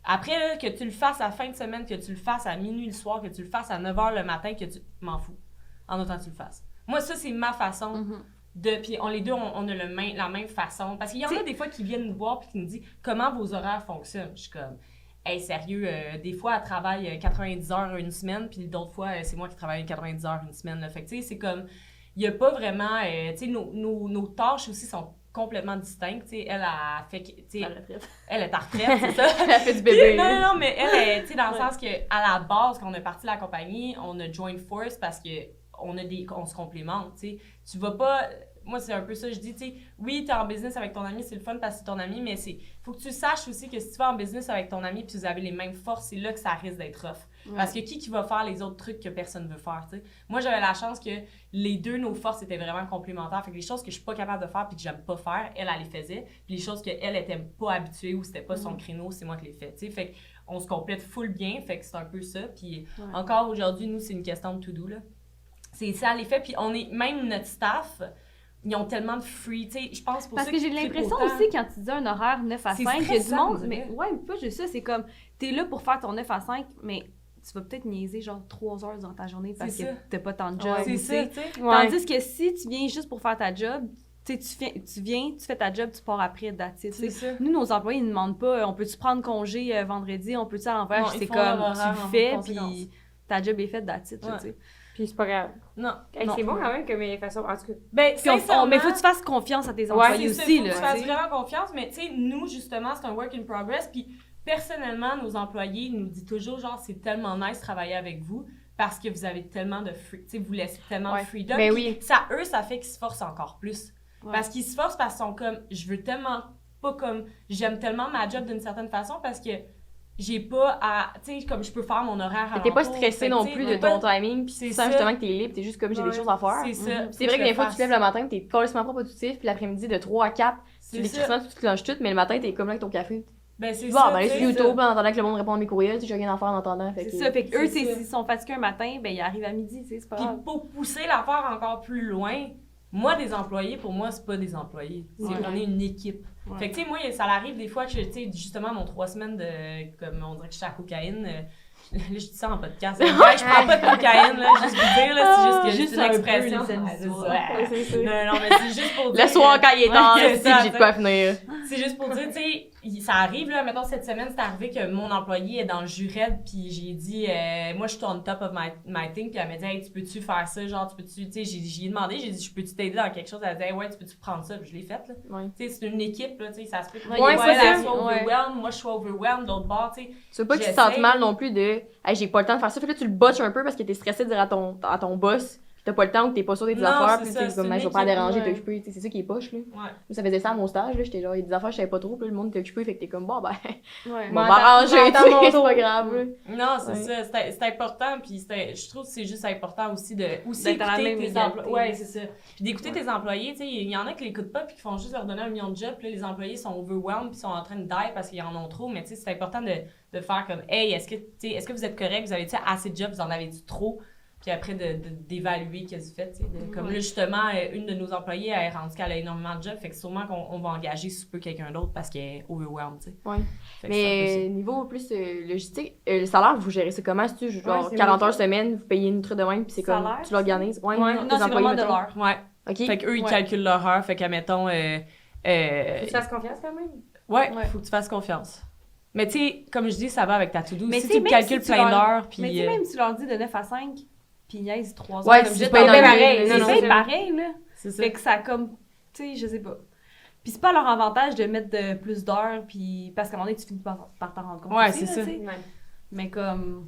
S3: Après, là, que tu le fasses à la fin de semaine, que tu le fasses à minuit le soir, que tu le fasses à 9h le matin, que tu... M'en fous. En autant que tu le fasses. Moi, ça, c'est ma façon de... Puis les deux, on a la même façon. Parce qu'il y en a des fois qui viennent nous voir puis qui nous disent « Comment vos horaires fonctionnent? » Je suis comme... Hey, sérieux, des fois, elle travaille 90 heures une semaine, puis d'autres fois, c'est moi qui travaille 90 heures une semaine. Là. Fait que, tu sais, c'est comme... Il n'y a pas vraiment... tu sais, nos tâches aussi sont complètement distinctes. Tu sais, elle a fait... Elle est à retraite, c'est ça?
S2: Elle a fait du bébé.
S3: Non, mais elle, tu sais, dans le sens que à la base, quand on est parti de la compagnie, on a joined force parce que on se complémente, tu sais. Tu vas pas... Moi, c'est un peu ça, je dis, tu sais, oui, t'es en business avec ton ami, c'est le fun parce que c'est ton ami, mais faut que tu saches aussi que si tu vas en business avec ton ami puis vous avez les mêmes forces, c'est là que ça risque d'être rough. Ouais. Parce que qui va faire les autres trucs que personne veut faire, tu sais? Moi, j'avais la chance que les deux, nos forces étaient vraiment complémentaires. Fait que les choses que je suis pas capable de faire puis que j'aime pas faire, elle les faisait. Puis les choses qu'elle était pas habituée ou c'était pas son créneau, c'est moi qui les fais, tu sais? Fait qu'on se complète full bien, fait que c'est un peu ça. Puis encore aujourd'hui, nous, c'est une question de to-do, là. C'est ça, les fait. Puis on est, même notre staff... Ils ont tellement de free, tu sais, je pense pour
S4: parce
S3: ça
S4: que j'ai l'impression aussi, quand tu dis un horaire 9 à 5, il y a du monde, mais ouais, pas juste ça, c'est comme, t'es là pour faire ton 9 à 5, mais tu vas peut-être niaiser genre 3 heures dans ta journée parce que t'as pas tant de job.
S3: Ouais, c'est ça, tu sais.
S4: Tandis que si tu viens juste pour faire ta job, tu sais, tu viens, tu fais ta job, tu pars après, that's it. Nous, nos employés, ils ne demandent pas, on peut-tu prendre congé vendredi, on peut-tu à l'envers, c'est comme, tu le fais, puis ta job est faite, that's it, tu sais.
S1: Puis c'est pas grave.
S3: Non.
S1: C'est bon quand même comme façon. En tout cas.
S3: Ben,
S4: mais faut que tu fasses confiance à tes employés aussi.
S3: Faut que tu fasses vraiment confiance. Mais tu sais, nous, justement, c'est un work in progress. Puis personnellement, nos employés nous disent toujours, genre, c'est tellement nice de travailler avec vous parce que vous avez tellement de free. Tu sais, vous laissez tellement de freedom.
S1: Ben oui.
S3: Ça, eux, ça fait qu'ils se forcent encore plus. Ouais. Parce qu'ils se forcent parce qu'ils sont comme, je veux tellement pas comme, j'aime tellement ma job d'une certaine façon parce que j'ai pas à, tu sais, comme je peux faire mon horaire à
S2: t'es pas stressé non plus de ton timing, puis c'est ça justement que t'es libre, t'es juste comme j'ai des choses à faire.
S3: C'est ça.
S2: C'est vrai que des fois tu te lèves le matin, t'es complètement pas productif, puis l'après-midi de 3 à 4, tu te lances tout, mais le matin t'es comme là avec ton café.
S3: Ben c'est ça.
S2: Ben aller sur YouTube en attendant que le monde réponde à mes courriels, j'ai rien à faire en attendant.
S4: C'est ça, fait que eux, s'ils sont fatigués un matin, ben ils arrivent à midi, tu sais, c'est pas grave.
S3: Puis pour pousser l'affaire encore plus loin, moi, des employés, pour moi, c'est pas des employés. On est une équipe. Ouais. Fait que, tu sais, moi, ça arrive des fois que, tu sais, justement, mon 3 semaines de, comme on dirait que je suis à la cocaïne, là, je dis ça en podcast. Je prends pas de cocaïne, là, juste vous dire, là, c'est juste une expression. Non, mais c'est juste pour dire.
S2: Le soir, quand il est tard, j'ai de quoi finir.
S3: C'est juste pour dire, tu sais, ça arrive, là, mettons, cette semaine, c'est arrivé que mon employé est dans le juret, puis j'ai dit, moi, je suis on top of my thing, puis elle m'a dit, hey, tu peux-tu faire ça, genre, tu peux-tu, tu sais, j'ai demandé, j'ai dit, je peux-tu t'aider dans quelque chose? Elle a dit, hey, ouais, tu peux-tu prendre ça? Puis je l'ai fait, là. Tu sais, c'est une équipe, là, tu sais, ça se peut que moi, je sois overwhelmed, d'autre part, tu sais.
S2: Tu veux pas que tu te sentes mal non plus de, hey, j'ai pas le temps de faire ça, fait que là, tu le botches un peu parce que t'es stressé de dire à ton boss, t'as pas le temps ou que t'es pas sûr de tes
S3: Non,
S2: affaires,
S3: c'est
S2: puis
S3: ça,
S2: t'es
S3: c'est
S2: comme,
S3: une
S2: je vais pas
S3: équipe,
S2: déranger,
S1: ouais.
S2: t'occupé, tu sais, c'est ça qui est poche, là.
S3: Ouais.
S2: Moi, ça faisait ça à mon stage, là, j'étais genre, il y a des affaires, je savais pas trop, puis le monde était occupé, fait que t'es comme, bon, ben,
S4: Ouais.
S2: on va m'arranger, tu
S1: m'attends mon
S2: sais, c'est
S1: tour.
S2: pas grave, là.
S3: Non, c'est
S2: Ouais.
S3: ça. C'est important. Puis je trouve que c'est juste important aussi
S4: D'être
S3: écouter
S4: à la même
S3: tes
S4: égalité.
S3: employés. Ouais, c'est ça. Puis d'écouter tes employés. Tu sais, il y en a qui l'écoutent pas puis qui font juste leur donner 1 million de jobs. Puis là, les employés sont overwhelmed puis sont en train de die parce qu'ils en ont trop. Mais tu sais, c'est important de faire comme, hey, est-ce que vous êtes correct? Vous avez assez de jobs? Vous en avez-tu trop? Puis après, d'évaluer qu'est-ce que vous faites. Comme là, justement, une de nos employées, elle est rendue qu'elle a énormément de jobs. Fait que sûrement qu'on va engager sous peu quelqu'un d'autre parce qu'elle est overwhelmed, tu sais.
S2: Ouais.
S3: Fait que c'est un peu
S2: Mais niveau plus logistique, le salaire, vous gérez ça comment? C'est-tu genre
S1: c'est
S2: 40
S1: moi.
S2: heures semaine, vous payez une truc de même, puis c'est comme,
S4: Salaire?
S2: tu l'organises? Ouais,
S1: Ouais.
S2: tes
S4: Non, c'est
S2: employés,
S4: vraiment de
S2: mettons.
S4: l'heure.
S3: ça. Ouais.
S2: OK.
S3: Fait qu'eux, ils
S4: Ouais.
S3: calculent leur heure. Fait qu'admettons...
S1: Faut que tu fasses confiance quand même.
S3: Ouais,
S4: Ouais.
S3: faut que tu fasses confiance. Mais tu sais, comme je dis, ça va avec ta to-do.
S4: Mais
S3: Si
S4: tu sais,
S3: tu
S4: même
S3: calcules
S4: si tu
S3: plein
S4: leur-
S3: d'heures, puis...
S4: Mais tu sais, même si tu leur dis de 9 à 5, puis ils niaisent 3 heures,
S2: Ouais,
S4: comme
S2: si
S4: je
S2: tu
S4: disais,
S2: payes
S4: t'en
S2: bien
S4: as-
S2: pareil,
S4: c'est
S2: non,
S4: payé
S2: non,
S4: pareil, là.
S3: C'est ça.
S4: Fait que ça comme, tu sais, je sais pas. Puis c'est pas leur avantage de mettre de plus d'heures, puis parce qu'à un moment donné, tu finis par t'en rendre compte
S3: Ouais,
S4: aussi,
S3: c'est
S4: là,
S3: ça.
S4: tu sais. Mais comme...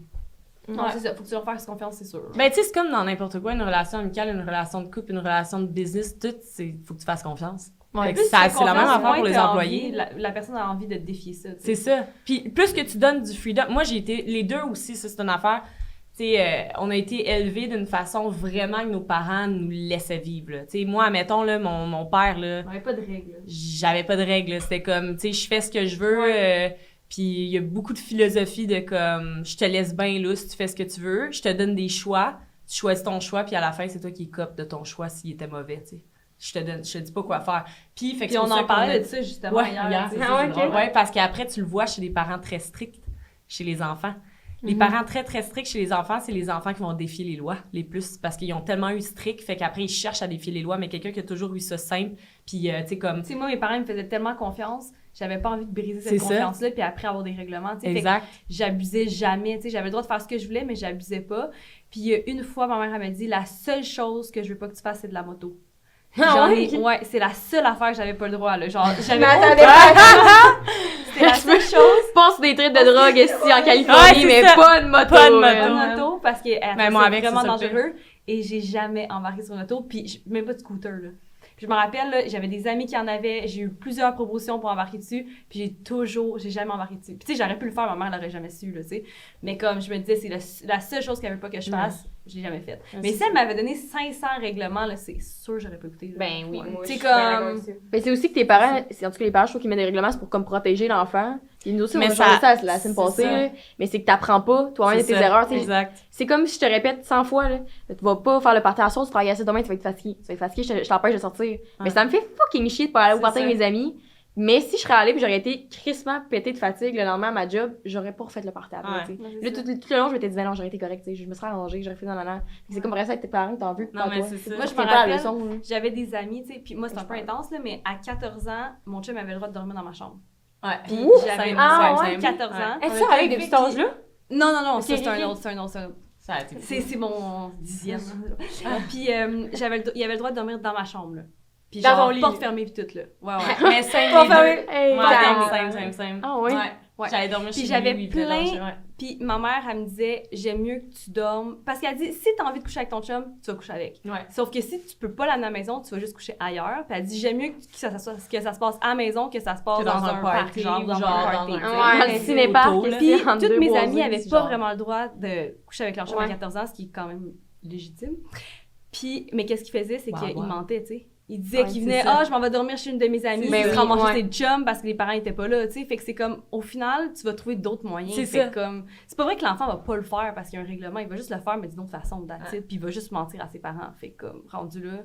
S4: Non,
S3: Ouais.
S4: c'est ça, faut que tu leur fasses confiance, c'est sûr.
S3: Ben, tu sais, c'est comme dans n'importe quoi, une relation amicale, une relation de couple, une relation de business, tout, faut que tu fasses confiance.
S2: Ouais.
S3: Fait que
S4: Plus
S3: ça,
S4: tu fais
S3: c'est la même
S4: confiance,
S3: affaire pour
S4: moins
S3: les
S4: t'as
S3: employés.
S4: envie- la personne a envie de défier ça, tu sais.
S3: C'est ça. Puis plus que tu donnes du freedom... Moi, j'ai été... Les deux aussi, ça, c'est une affaire... Tu sais, on a été élevés d'une façon vraiment que nos parents nous laissaient vivre, là. Tu sais, moi, admettons, là, mon père, là...
S4: On avait pas de règles.
S3: J'avais pas de règles. C'était comme, tu sais, je fais ce que je veux. Puis il y a beaucoup de philosophie de comme, je te laisse bien là si tu fais ce que tu veux. Je te donne des choix. Tu choisis ton choix, puis à la fin, c'est toi qui copes de ton choix s'il était mauvais, tu sais. Je te dis pas quoi faire. Puis, fait que
S4: Puis on
S3: c'est pour ça
S4: en parlait
S3: qu'on a-
S4: de ça justement
S3: Ouais,
S4: hier.
S3: hier,
S4: tu
S3: c'est
S4: sais.
S3: ça,
S1: Ah,
S3: c'est
S1: ok.
S3: drôle. Ouais, parce qu'après, tu le vois chez des parents très stricts, chez les enfants. Les parents très, très stricts chez les enfants, c'est les enfants qui vont défier les lois, les plus, parce qu'ils ont tellement eu strict, fait qu'après, ils cherchent à défier les lois, mais quelqu'un qui a toujours eu ça simple, puis, tu sais, comme...
S4: Tu sais, moi, mes parents ils me faisaient tellement confiance, j'avais pas envie de briser
S3: C'est
S4: cette
S3: ça.
S4: confiance-là, puis après avoir des règlements, tu sais. Fait que
S3: Exact.
S4: j'abusais jamais, tu sais. J'avais le droit de faire ce que je voulais, mais j'abusais pas. Puis une fois, ma mère, elle m'a dit, la seule chose que je veux pas que tu fasses, c'est de la moto.
S1: Ah ouais?
S4: Ouais, c'est la seule affaire que j'avais pas le droit, là. Genre, j'avais
S1: m'attendais
S4: C'était la seule chose.
S2: Je pense des trips de drogue ici en
S3: Ouais,
S2: Californie,
S3: c'est
S2: mais
S3: ça.
S2: pas de moto.
S3: Pas de
S4: Pas
S3: moto.
S4: de moto parce qu'elle
S3: Ben, moi, avec,
S4: vraiment
S3: c'est ça le pire.
S4: dangereux. Et j'ai jamais embarqué sur une moto, puis même pas de scooter, là. Puis je me rappelle, là, j'avais des amis qui en avaient, j'ai eu plusieurs propositions pour embarquer dessus, puis j'ai jamais embarqué dessus. Puis tu sais, j'aurais pu le faire, ma mère l'aurait jamais su, là, tu sais. Mais comme je me disais, c'est la seule chose qu'elle veut pas que je fasse, je l'ai jamais faite. Mais si elle m'avait donné 500 règlements, là, c'est sûr que j'aurais pas écouté. là.
S1: Ben oui,
S4: Ouais.
S1: moi,
S4: C'est
S1: je suis bien
S4: comme-
S1: d'accord avec ça.
S2: Mais c'est aussi que tes parents, c'est en tout cas les parents, je trouve qu'ils mettent des règlements, c'est pour comme protéger l'enfant. Puis nous aussi, on
S3: Mais
S2: a changé
S3: ça-
S2: ça la semaine
S3: c'est
S2: passée,
S3: ça.
S2: là. Mais c'est que t'apprends pas toi-même de
S3: C'est
S2: tes
S3: ça.
S2: erreurs, tu sais.
S3: Exact.
S2: C'est comme si je te répète 100 fois, là. Tu vas pas faire le party à soir, tu travailles assez demain, tu vas être fatigué. Tu vas être fatigué, je t'empêche de sortir. Mais ça me fait fucking chier de pas aller au
S3: C'est
S2: party avec
S3: ça.
S2: mes amis. Mais si je serais allée puis j'aurais été crissement pété de fatigue le lendemain à ma job, j'aurais pas refait le party après,
S3: Ouais.
S2: tu sais.
S4: Non, c'est
S2: Là,
S4: ça.
S2: tout le long, je m'étais dit, ben non, j'aurais été correct, tu sais. Je me serais arrangée, j'aurais fait non. C'est comme après ça avec tes parents que t'en veux,
S3: Non,
S2: pas
S3: mais
S2: toi.
S3: c'est ça.
S4: Moi, je
S2: C'est
S4: me
S2: pas la
S4: rappelle,
S2: leçon, là.
S4: j'avais des amis, tu sais, puis moi, c'est un peu intense, là, mais à 14 ans, mon chum avait le droit de dormir dans ma chambre.
S3: Ouais.
S4: Puis
S2: Ouh,
S4: j'avais
S3: same,
S1: Ah,
S3: same,
S1: ouais,
S3: same.
S4: 14 ans.
S3: Ouais.
S1: Est-ce que ça avec depuis cet âge-là?
S4: Non, non,
S1: Ok,
S4: ça, c'est
S1: ok.
S4: un autre, c'est un autre, c'est un autre.
S3: Ça a été
S4: C'est mon 10e. Puis il avait le droit de dormir dans ma chambre, là. Puis
S1: Dans
S4: genre,
S1: ton lit.
S4: porte fermée puis tout, là. Ouais, ouais.
S3: Mais same,
S1: Pas
S3: les deux.
S1: fermé.
S2: Hey,
S3: Ouais,
S2: damn.
S3: same.
S2: Ah oui?
S4: Ouais.
S3: J'allais dormir
S4: Puis
S3: chez
S4: j'avais
S3: lui, il venait
S4: plein-
S3: dormir, ouais.
S4: Puis ma mère, elle me disait, j'aime mieux que tu dormes. Parce qu'elle dit, si t'as envie de coucher avec ton chum, tu vas coucher avec.
S3: Ouais.
S4: Sauf que si tu peux pas l'amener à la maison, tu vas juste coucher ailleurs. Puis elle dit, j'aime mieux que ça se passe à la maison que ça se passe
S3: Que
S4: dans un parc, genre
S3: ou
S4: dans un
S3: genre
S4: party.
S3: dans
S4: tu sais.
S3: un
S2: Ouais, le cinéparc,
S3: auto, là.
S2: qu'est-ce
S4: Puis
S2: entre
S4: toutes
S2: deux
S4: mes
S2: boisés,
S4: amies n'avaient
S2: c'est
S4: pas
S2: genre-
S4: vraiment le droit de coucher avec leur chum à
S2: Ouais.
S4: 14 ans, ce qui est quand même légitime. Puis, mais qu'est-ce qu'il faisait, c'est
S3: Wow,
S4: qu'il
S3: wow.
S4: mentait, tu sais. Il disait
S2: Ouais,
S4: qu'il
S2: c'est
S4: venait,
S2: ça.
S4: je m'en vais dormir chez une de mes amies,
S2: Mais
S4: il
S2: oui,
S4: sera manger
S2: ouais.
S4: ses chums parce que les parents étaient pas là, tu sais. Fait que c'est comme, au final, tu vas trouver d'autres moyens.
S3: C'est
S4: Fait
S3: ça.
S4: que comme, c'est pas vrai que l'enfant va pas le faire parce qu'il y a un règlement, il va juste le faire, mais d'une autre façon, that's it, puis il va juste mentir à ses parents. Fait que comme, rendu là.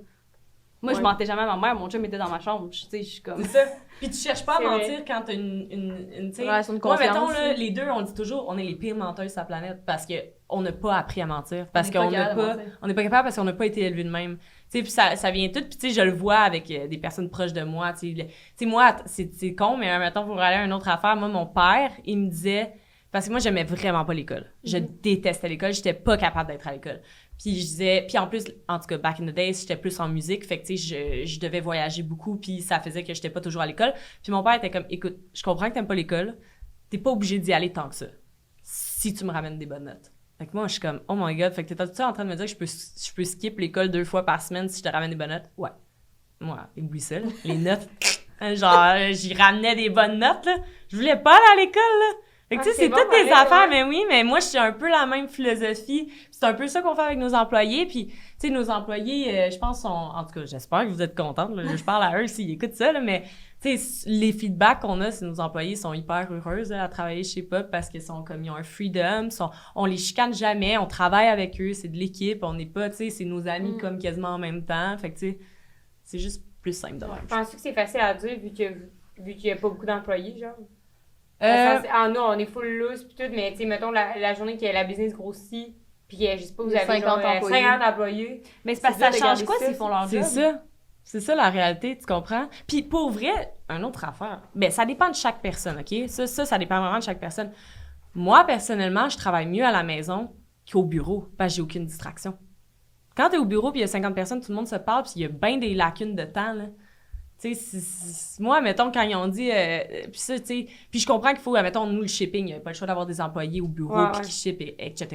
S4: Moi, je
S2: Ouais.
S4: mentais jamais à ma mère, mon chum était dans ma chambre, tu sais, je suis comme.
S3: C'est ça. Puis tu cherches pas à
S1: C'est vrai.
S3: mentir quand t'as une tu sais.
S2: Relation de
S3: Moi,
S2: confiance.
S3: mettons, là, les deux, on dit toujours, on est les pires menteuses sur la planète parce qu'on n'a pas appris à mentir. Parce
S4: On est pas
S3: qu'on n'a
S4: capable de
S3: pas,
S4: mentir.
S3: on n'est pas capable parce qu'on n'a pas été élevés de même. Tu sais, puis ça vient tout. Puis tu sais, je le vois avec des personnes proches de moi. Tu sais, moi, c'est con, mais mettons, pour aller à une autre affaire, moi, mon père, il me disait, parce que moi, j'aimais vraiment pas l'école. Je détestais l'école. J'étais pas capable d'être à l'école. Puis je disais, puis en plus, en tout cas, back in the days, j'étais plus en musique, fait que tu sais, je devais voyager beaucoup, puis ça faisait que j'étais pas toujours à l'école. Puis mon père était comme, écoute, je comprends que t'aimes pas l'école, t'es pas obligé d'y aller tant que ça, si tu me ramènes des bonnes notes. Fait que moi, je suis comme, oh my god, fait que t'es-tu en train de me dire que je peux skip l'école 2 fois par semaine si je te ramène des bonnes notes? Ouais. Moi, oublie ça, là. Les notes, genre, j'y ramenais des bonnes notes, là. Je voulais pas aller à l'école, là. Fait que tu sais, c'est toutes des affaires, mais oui, mais moi, je suis un peu la même philosophie. C'est un peu ça qu'on fait avec nos employés, puis tu sais, nos employés, je pense, en tout cas, j'espère que vous êtes contents, là. Je parle à eux s'ils écoutent ça, là, mais tu sais, les feedbacks qu'on a, c'est nos employés sont hyper heureuses là, à travailler chez Pop parce qu'ils sont comme, ils ont un freedom, on les chicane jamais, on travaille avec eux, c'est de l'équipe, on n'est pas, tu sais, c'est nos amis comme quasiment en même temps, fait que tu sais, c'est juste plus simple de même.
S1: Penses-tu que c'est facile à dire vu qu'il n'y a pas beaucoup d'employés, genre? Nous, on est full loose pis tout, mais tu sais, mettons la journée que la business grossit, pis je sais pas, vous avez
S2: 50 employés.
S1: 50 employés.
S4: Mais c'est parce que ça change quoi s'ils font leur job?
S3: C'est ça la réalité, tu comprends? Puis pour vrai, une autre affaire, ben ça dépend de chaque personne, OK? Ça dépend vraiment de chaque personne. Moi, personnellement, je travaille mieux à la maison qu'au bureau, parce que j'ai aucune distraction. Quand t'es au bureau puis il y a 50 personnes, tout le monde se parle puis il y a bien des lacunes de temps, là. Tu sais, moi, mettons, quand ils ont dit... puis ça, tu sais... Puis je comprends qu'il faut, mettons, nous, le shipping, il n'y a pas le choix d'avoir des employés au bureau puis qui shippent, etc.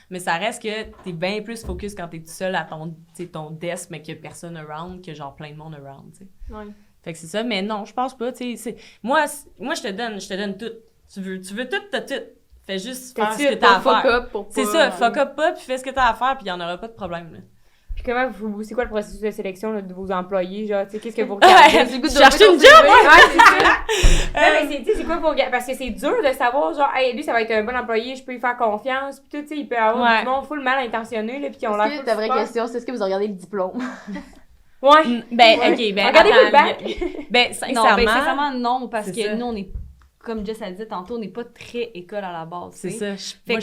S3: Mais ça reste que t'es bien plus focus quand t'es tout seul à ton desk, mais qu'il n'y a personne around, que genre plein de monde around, tu sais.
S2: Ouais.
S3: Fait que c'est ça, mais non, je pense pas, tu sais. Moi, je te donne tout. Tu veux tout, t'as tout. Fais juste faire ce que t'as à faire. C'est ça, fuck up pas, puis fais ce que t'as à faire, puis il n'y en aura pas de problème, là.
S1: Puis c'est quoi le processus de sélection là, de vos employés, genre, tu sais, qu'est-ce que vous regardez?
S3: Tu cherches une job,
S1: ouais, c'est ça. Non, mais c'est quoi pour regarder? Parce que c'est dur de savoir, genre, hey, lui, ça va être un bon employé, je peux lui faire confiance, puis tout, tu sais, il peut avoir du monde full mal intentionné, là, puis qui ont l'air.
S2: Ta vraie question, c'est est-ce que vous regardez le diplôme?
S1: Ouais.
S3: Regardez
S1: le bac.
S3: Sincèrement,
S4: non, parce que nous, on est, comme Jess a dit tantôt, on n'est pas très école à la base.
S3: C'est ça.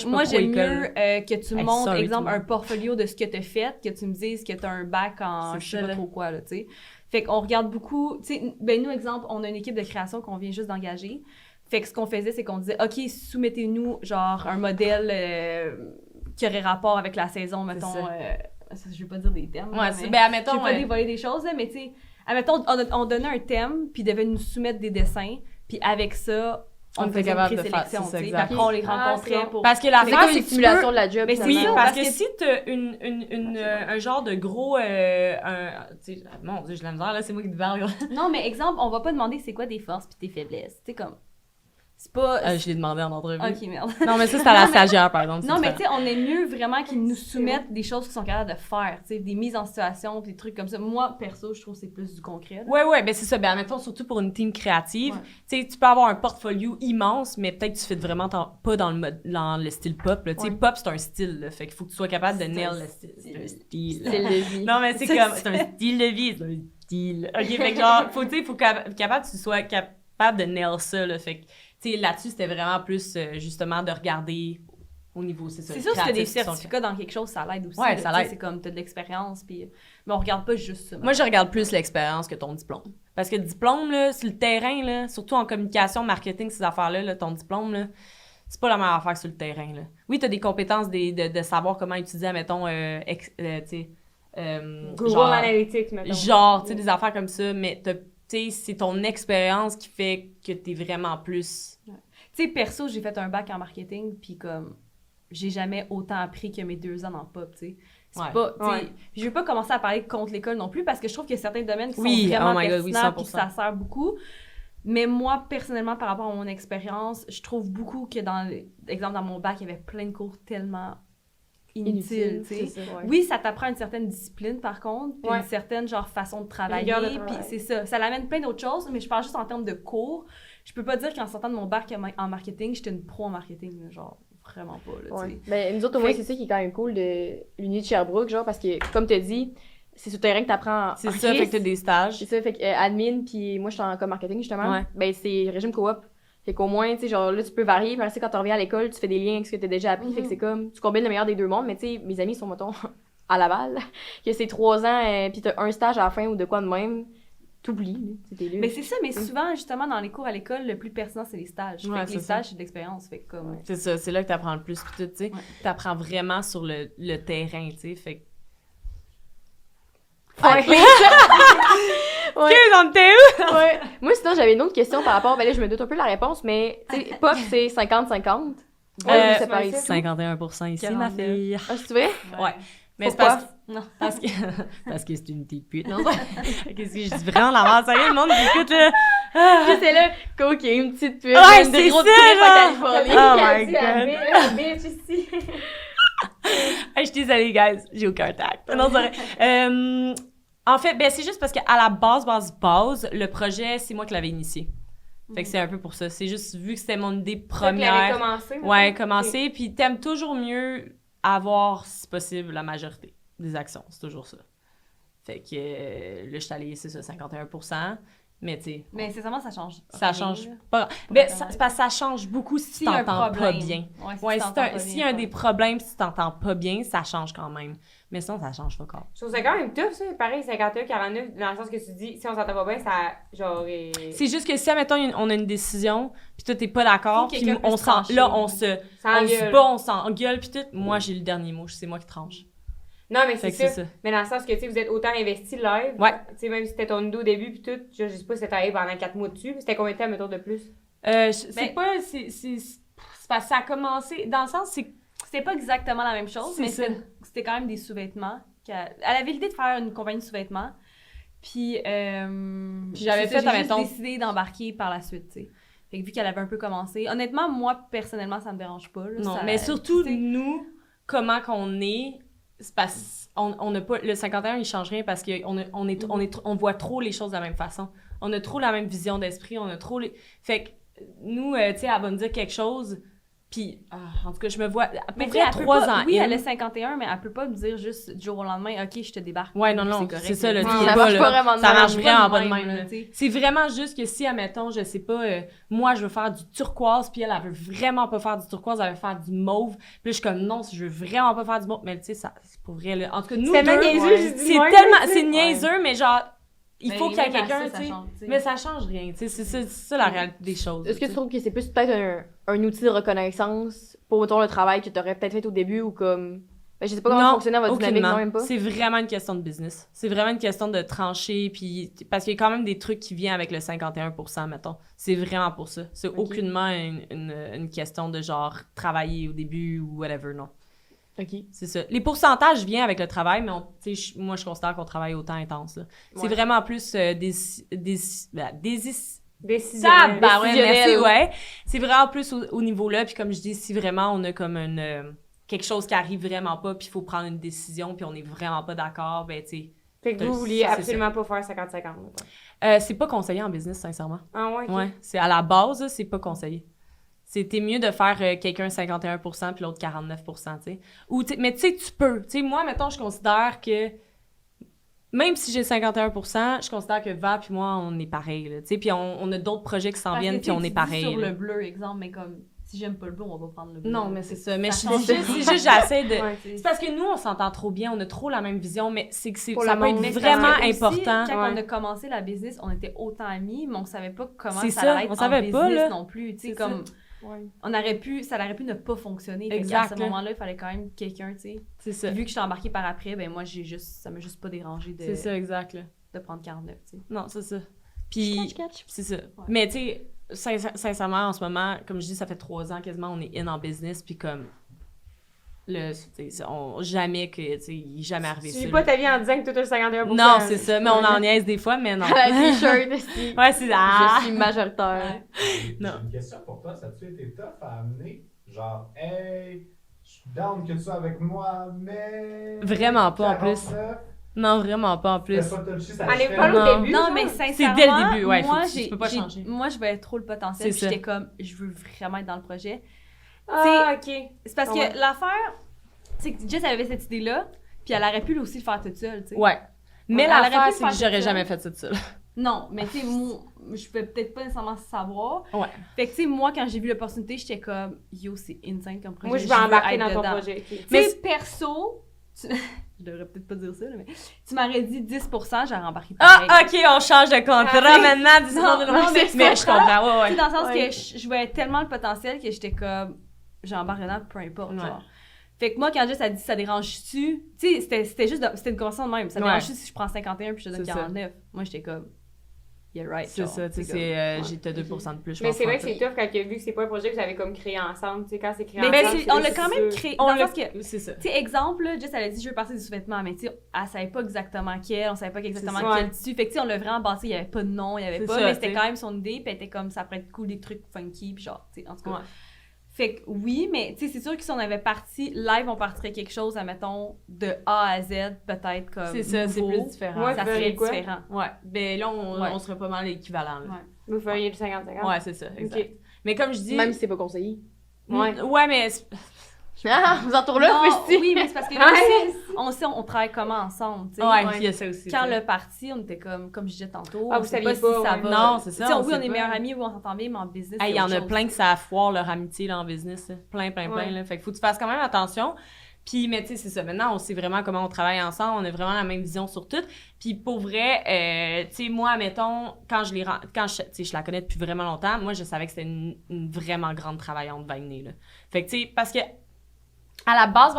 S4: Moi, j'aime mieux que tu me montres, exemple, un portfolio de ce que tu as fait, que tu me dises que tu as un bac en je sais pas trop quoi, là, tu sais. Fait qu'on regarde beaucoup, tu sais, nous, exemple, on a une équipe de création qu'on vient juste d'engager. Fait que ce qu'on faisait, c'est qu'on disait, OK, soumettez-nous, genre, un modèle qui aurait rapport avec la saison, mettons, je vais pas dire des thèmes.
S3: Ouais,
S4: je
S3: admettons,
S4: vais pas dévoiler des choses, là, mais tu sais, admettons, on donnait un thème, puis devait nous soumettre des dessins, puis avec ça, on faisait une présélection, tu sais. Après, on les rencontrait pour...
S3: Parce que la
S2: phrase, c'est une simulation de la job.
S3: Mais oui, parce que si t'as un genre de gros... tu sais, mon Dieu, j'ai la misère, là, c'est moi qui te parle.
S4: Non, mais exemple, on va pas demander c'est quoi tes forces puis tes faiblesses. Tu sais, comme... C'est pas...
S3: je l'ai demandé en entrevue.
S4: OK, merde.
S3: Non, mais ça, c'est à la stagiaire, par exemple.
S4: Non, mais tu sais, on est mieux vraiment qu'ils nous soumettent des choses qu'ils sont capables de faire, tu sais, des mises en situation, des trucs comme ça. Moi, perso, je trouve que c'est plus du concret.
S3: Ouais, ben c'est ça. Ben, admettons, surtout pour une team créative, tu sais, tu peux avoir un portfolio immense, mais peut-être que tu fais vraiment pas dans le style pop, là. Tu sais, pop, c'est un style, là. Fait qu'il faut que tu sois capable de nail le style. C'est un style.
S2: C'est de vie.
S3: Non, mais c'est comme, c'est un style de vie, c'est un style. OK, fait que genre, faut capable que tu sois capable de nail ça, là. Fait que, tu sais, là-dessus, c'était vraiment plus, justement, de regarder au niveau, c'est ça.
S4: C'est sûr que c'était des certificats dans quelque chose, ça l'aide aussi.
S3: Ouais, ça l'aide.
S4: C'est comme, t'as de l'expérience, puis... Mais on regarde pas juste ça.
S3: Moi, je regarde plus l'expérience que ton diplôme. Parce que le diplôme, là, sur le terrain, là, surtout en communication, marketing, ces affaires-là, là, ton diplôme, là, c'est pas la meilleure affaire sur le terrain, là. Oui, t'as des compétences de savoir comment utiliser, mettons, tu sais...
S1: Google Analytics, mettons.
S3: Genre, tu sais, des affaires comme ça, mais c'est ton expérience qui fait que t'es vraiment plus...
S4: Tu sais, perso, j'ai fait un bac en marketing, puis comme, j'ai jamais autant appris que mes 2 ans en pop, tu sais. C'est pas, tu sais, je vais pas commencer à parler contre l'école non plus, parce que je trouve qu'il y a certains domaines qui sont vraiment pertinents, puis ça sert beaucoup. Mais moi, personnellement, par rapport à mon expérience, je trouve beaucoup que exemple, dans mon bac, il y avait plein de cours tellement inutile, tu sais. Oui, ça t'apprend une certaine discipline, par contre, puis une certaine, genre, façon de travailler, puis c'est ça. Ça l'amène plein d'autres choses, mais je parle juste en termes de cours. Je peux pas dire qu'en sortant de mon bac en marketing, j'étais une pro en marketing, là, genre, vraiment pas, là, tu sais.
S2: Ben, nous autres, au moins, c'est ça qui est quand même cool de l'Uni de Sherbrooke, genre, parce que, comme tu as dit, c'est sur le terrain que t'apprends.
S3: C'est ça, fait que t'as des stages.
S2: C'est ça, fait que admin, puis moi, je suis en com marketing, justement. Ben, c'est régime coop. Fait qu'au moins, tu sais, genre, là, tu peux varier. Puis quand tu reviens à l'école, tu fais des liens avec ce que t'as déjà appris. Fait que c'est comme, tu combines le meilleur des deux mondes. Mais tu sais, mes amis sont, mettons, à Laval, que c'est 3 ans, puis t'as un stage à la fin ou de quoi de même. T'oublies, c'était
S4: mais c'est ça, mais souvent, justement, dans les cours à l'école, le plus pertinent, c'est les stages. Fait que les stages, c'est de l'expérience. Fait que comme...
S3: C'est ça, c'est là que t'apprends le plus. Puis tout, tu sais, t'apprends vraiment sur le terrain, tu sais. Fait que... on était où?
S2: Moi, sinon, j'avais une autre question par rapport... Ben là, je me doute un peu de la réponse, mais, tu sais, POC, c'est 50-50. c'est pareil.
S3: 51% ici, ma
S4: 49.
S3: fille.
S2: Ah, tu veux?
S3: Ouais. Mais c'est
S2: Pourquoi?
S3: parce que c'est une petite pute. Non, qu'est-ce que je dis vraiment la merde? Sérieux, le monde qui écoute, là.
S2: J'étais là, coke et une petite pute.
S3: Ouais,
S2: une
S3: c'est
S2: gros
S3: ça,
S2: trip
S3: genre.
S2: en Californie.
S3: Oh
S1: Elle
S3: my
S1: dit,
S3: God.
S1: la bitch ici.
S3: Hey, je suis désolée, guys. J'ai aucun tact. Non, c'est vrai. En fait, ben, c'est juste parce qu'à la base, le projet, c'est moi qui l'avais initié. Fait que c'est un peu pour ça. C'est juste vu que c'était mon idée première.
S1: Commencé.
S3: Ouais, commencer. Puis t'aimes toujours mieux avoir, si possible, la majorité des actions. C'est toujours ça. Fait que là, je suis allée, c'est ça, 51%. Mais tu sais,
S4: Mais sincèrement, ça change.
S3: ça
S4: rien,
S3: change
S4: là.
S3: pas. Ben, c'est parce que ça change beaucoup si
S4: S'il y a un
S3: t'entends pas
S4: problème.
S3: bien.
S4: Ouais,
S3: S'il y a un des problèmes, si tu t'entends pas bien, ça change quand même. Mais sinon, ça change pas encore.
S1: Je trouve ça quand même tough, ça. Pareil, 51, 49, dans le sens que tu dis, si on s'entend pas bien, ça, genre...
S3: C'est juste que si, admettons, on a une décision, puis toi, t'es pas d'accord,
S4: Faut que
S3: puis
S4: quelqu'un
S3: on
S4: puisse
S3: s'en...
S4: trancher.
S3: Là, on se
S1: s'engueule.
S3: bat, on s'engueule, puis tout. Moi, j'ai le dernier mot. C'est moi qui tranche.
S1: Non, mais
S3: Fait
S1: c'est
S3: que
S1: ça. Mais dans le sens que, tu sais, vous êtes autant investi live.
S3: Ouais.
S1: Tu sais, même si c'était ton idée au début, puis tout, je sais pas si c'était arrivé pendant 4 mois dessus. C'était combien de temps, mettons, de plus?
S3: C'est
S4: Ben-
S3: pas... C'est parce que ça a commencé... Dans le sens, c'est...
S4: C'était pas exactement la même chose,
S3: C'est
S4: mais
S3: ça.
S4: c'était quand même des sous-vêtements. Elle avait l'idée de faire une compagnie de sous-vêtements. Puis,
S3: j'avais
S4: c'est ça,
S3: fait,
S4: j'ai juste
S3: admettons-
S4: décidé d'embarquer par la suite, tu sais. Fait que vu qu'elle avait un peu commencé, honnêtement, moi, personnellement, ça me dérange pas. Là,
S3: Non,
S4: ça-
S3: mais surtout,
S4: tu sais,
S3: nous, comment qu'on est... C'est parce on n'a pas... Le 51, il change rien parce qu'on voit trop les choses de la même façon. On a trop la même vision d'esprit, on a trop les... Fait que nous, tu sais, elle va me dire quelque chose, puis... en tout cas, je me vois...
S4: Mais
S3: Pour
S4: tu sais,
S3: vrai,
S4: elle peut
S3: 3
S4: pas-
S3: ans
S4: oui,
S3: in-
S4: elle a 51, mais elle peut pas me dire juste du jour au lendemain, OK, je te débarque.
S3: Ouais, non,
S4: puis
S3: non,
S4: correct,
S3: c'est ça,
S4: là.
S3: le
S1: Ouais,
S3: deal
S1: ça
S3: est
S2: marche
S3: là.
S2: pas vraiment de
S3: Ça
S2: même.
S3: marche
S4: Pas
S3: vraiment
S4: de
S3: pas de
S4: même,
S3: même.
S4: là,
S3: là.
S4: tu sais.
S3: C'est vraiment juste que si, admettons, je sais pas, moi, je veux faire du turquoise, puis elle veut vraiment pas faire du turquoise, elle veut faire du mauve. Puis là, je suis comme, non, je veux vraiment pas faire du mauve. Mais tu sais, ça, c'est pour vrai, là. En tout cas, nous
S1: C'est
S3: deux,
S1: tellement niaiseux,
S3: ouais,
S1: j'ai dit
S3: c'est
S1: même,
S3: tellement...
S1: tu sais.
S3: C'est niaiseux, mais genre, il
S4: Mais
S3: faut qu'il y ait
S4: même à
S3: quelqu'un,
S4: ça
S3: tu sais.
S4: change, tu sais.
S3: Mais ça change rien, tu sais. C'est ça la réalité des choses.
S2: Est-ce que tu
S3: sais.
S2: trouves que c'est plus peut-être un outil de reconnaissance pour, mettons, le travail que t'aurais peut-être fait au début ou comme... Ben, je sais pas comment
S3: Non,
S2: fonctionnait votre dynamique, non,
S3: aucunement.
S2: même pas.
S3: C'est vraiment une question de business. C'est vraiment une question de trancher, puis parce qu'il y a quand même des trucs qui viennent avec le 51%, mettons. C'est vraiment pour ça. C'est aucunement une question de genre travailler au début ou whatever, non.
S2: OK.
S3: C'est ça. Les pourcentages viennent avec le travail, mais moi, je considère qu'on travaille autant intense. Là. C'est
S2: Ouais.
S3: vraiment plus
S1: Décision.
S3: bah ouais, merci,
S2: Décisionnel.
S3: ouais. C'est vraiment plus au niveau-là, puis comme je dis, si vraiment on a comme quelque chose qui arrive vraiment pas, puis il faut prendre une décision, puis on est vraiment pas d'accord, ben tu sais,
S1: Fait que vous vouliez
S3: C'est
S1: absolument pas faire 50-50. mettons.
S3: c'est pas conseillé en business, sincèrement.
S1: Ah ouais, ok.
S3: Ouais, c'est à la base, là, c'est pas conseillé. C'était mieux de faire quelqu'un 51% puis l'autre 49%, tu sais. Ou, mais tu sais, tu peux. Tu sais, moi, mettons, je considère que même si j'ai 51%, je considère que Val puis moi, on est pareil, là, tu sais. Puis on a d'autres projets qui s'en
S4: Parce que,
S3: viennent,
S4: tu sais,
S3: puis on
S4: tu
S3: est
S4: dis
S3: pareil.
S4: sur
S3: là.
S4: le bleu, exemple, mais comme, si j'aime pas le bleu, on va prendre le bleu.
S3: Non, mais c'est ça. Mais
S4: Ça
S3: c'est
S4: change.
S3: juste, j'essaie de...
S1: Ouais.
S3: C'est parce que nous, on s'entend trop bien, on a trop la même vision, mais c'est que
S2: Pour
S3: ça
S2: le
S3: peut
S2: monde.
S3: être
S4: Mais c'est
S3: vraiment
S4: parce que aussi,
S3: important.
S4: Quand
S1: Ouais.
S4: on a commencé la business, on était autant amis, mais on savait pas comment
S3: C'est
S4: ça
S3: ça,
S4: allait être
S3: on savait
S4: en
S3: pas,
S4: business
S3: là.
S4: non plus. Tu sais,
S3: C'est
S4: comme,
S1: Ouais.
S4: ça aurait pu ne pas fonctionner. Fait
S3: Exact,
S4: qu'à ce
S3: là.
S4: moment-là, il fallait quand même quelqu'un, tu sais.
S3: C'est ça.
S4: Vu que je suis embarquée par après, ben moi, ça m'a juste pas dérangé
S3: C'est ça, exact, là.
S4: de prendre 49, tu sais.
S3: Non, c'est ça. Puis...
S2: Catch.
S3: C'est ça. Mais tu sais, sincèrement, en ce moment, comme je dis, ça fait 3 ans quasiment, on est in en business, puis comme, jamais que, tu sais, il est jamais arrivé
S1: Tu
S3: ça.
S1: vis pas
S3: là.
S1: ta vie en disant que tout le 51%.
S3: Non, c'est ça, mais on en niaise des fois, mais non.
S2: T-shirt, aussi.
S3: Ouais, c'est
S2: Je suis majoritaire.
S3: Non.
S5: J'ai une question pour toi. Ça a-tu été tough à amener? Genre, hey, je suis down que tu sois avec moi, mais.
S3: Vraiment pas, en plus.
S5: 49,
S3: Non, vraiment pas en plus.
S5: c'était pas touché, ça
S1: Allez,
S5: se
S1: pas
S5: fait.
S1: au
S3: Non.
S1: début.
S4: Non,
S1: genre.
S4: mais
S3: C'est
S4: sincèrement,
S3: dès le début, ouais,
S4: moi,
S3: tu peux pas changer.
S4: moi, je voyais trop le potentiel.
S3: C'est
S4: puis
S3: ça.
S4: J'étais comme, je veux vraiment être dans le projet.
S1: Ah, ok.
S4: C'est parce
S1: Ouais.
S4: que l'affaire, c'est que Jess avait cette idée-là, puis elle aurait pu aussi le faire toute seule, tu sais.
S3: Ouais. Mais
S4: Elle aurait
S3: l'affaire,
S4: pu
S3: c'est que
S4: faire
S3: j'aurais
S4: ça.
S3: jamais fait ça de seule.
S4: Non, mais tu sais, moi, je peux peut-être pas nécessairement savoir.
S3: Ouais.
S4: Fait que, tu sais, moi, quand j'ai vu l'opportunité, j'étais comme, yo, c'est insane comme projet.
S1: Moi, je vais embarquer
S4: être
S1: dans ton
S4: dedans.
S1: projet. ok.
S4: Tu
S3: Mais
S4: sais, perso, je devrais peut-être pas dire ça, là, mais tu m'aurais dit 10%, j'aurais embarqué pareil.
S3: Ah, ok, on change de contrat
S1: Ah,
S3: maintenant.
S4: non,
S3: mais je comprends, ouais,
S4: Tu sais,
S3: ouais.
S4: dans le sens
S1: Ouais.
S4: que je voyais tellement le potentiel que j'étais comme, j'embarque dedans, peu importe,
S3: Ouais.
S4: genre. Fait que moi, quand Jess a dit ça dérange-tu, tu sais, c'était juste, c'était une conversation de même. Ça
S3: Ouais.
S4: dérange-tu si je prends 51 puis je te donne
S3: C'est ça.
S4: 49? Moi, j'étais comme, you're right.
S3: C'est
S4: genre,
S3: ça, tu sais,
S4: comme,
S3: c'est j'étais 2% de plus, je
S1: Mais
S3: pense.
S1: c'est vrai
S3: un
S1: que
S3: peu.
S1: c'est tough quand vu que c'est pas un projet que vous avez comme créé ensemble, tu sais, quand c'est créé
S4: Mais
S1: ensemble.
S4: on l'a quand même créé.
S3: On
S4: Dans le
S3: l'a-
S4: sens que,
S3: C'est ça.
S4: tu sais, exemple, là, Jess, elle a dit, je veux partir des sous-vêtements, mais tu sais, elle savait pas exactement quel, on savait pas exactement
S1: ça.
S4: quel
S1: Ouais.
S4: tissu. Fait que, tu sais, on l'a vraiment bâti, il y avait pas de nom, il y avait
S3: C'est
S4: pas,
S3: ça,
S4: mais c'était
S3: t'sais.
S4: quand même son idée, puis elle était comme, ça pourrait être cool, des trucs funky, puis genre, tu sais, en tout cas.
S3: Ouais.
S4: Fait que oui, mais tu sais, c'est sûr que si on avait parti live, on partirait quelque chose, admettons, de A à Z, peut-être comme.
S3: C'est ça, c'est
S4: nouveau,
S3: plus différent.
S1: Ouais,
S4: ça
S1: vous
S4: serait
S1: feriez quoi?
S4: différent.
S3: Ouais, ben là,
S4: Ouais.
S3: on serait pas mal équivalent. Là.
S1: Vous feriez le 50-50.
S3: Ouais, c'est ça, exact.
S1: Ok.
S3: Mais comme je dis...
S2: Même si c'est pas conseillé.
S1: Ouais.
S3: Ouais, mais...
S2: Ah, vous en tournez là,
S4: Non,
S2: aussi.
S4: oui, mais c'est parce que là aussi, on sait, on travaille comment ensemble, tu sais.
S3: Ouais, il y a ça aussi.
S4: Quand
S3: ça.
S4: le parti, on était comme je disais tantôt,
S1: Ah,
S4: on
S1: vous
S4: sait
S1: saviez
S4: si
S1: pas,
S4: ça
S1: ouais.
S4: va.
S3: Non, c'est ça,
S4: Tu sais,
S3: on
S4: oui,
S3: sait
S4: on est
S3: pas.
S4: meilleurs amis, oui, on s'entend bien, mais en business,
S3: Hey, il
S4: c'est
S3: y en
S4: autre
S3: a
S4: chose,
S3: plein
S4: tu
S3: que
S4: sais.
S3: ça foire leur amitié là, en business. Là. Plein,
S1: Ouais.
S3: là. Fait qu'il faut que tu fasses quand même attention. Puis, mais tu sais, c'est ça. Maintenant, on sait vraiment comment on travaille ensemble. On a vraiment la même vision sur tout. Puis, pour vrai, tu sais, moi, mettons, quand tu sais, je la connais depuis vraiment longtemps, moi, je savais que c'était une vraiment grande travaillante Vagney, là. Fait que, tu sais, parce que à la base,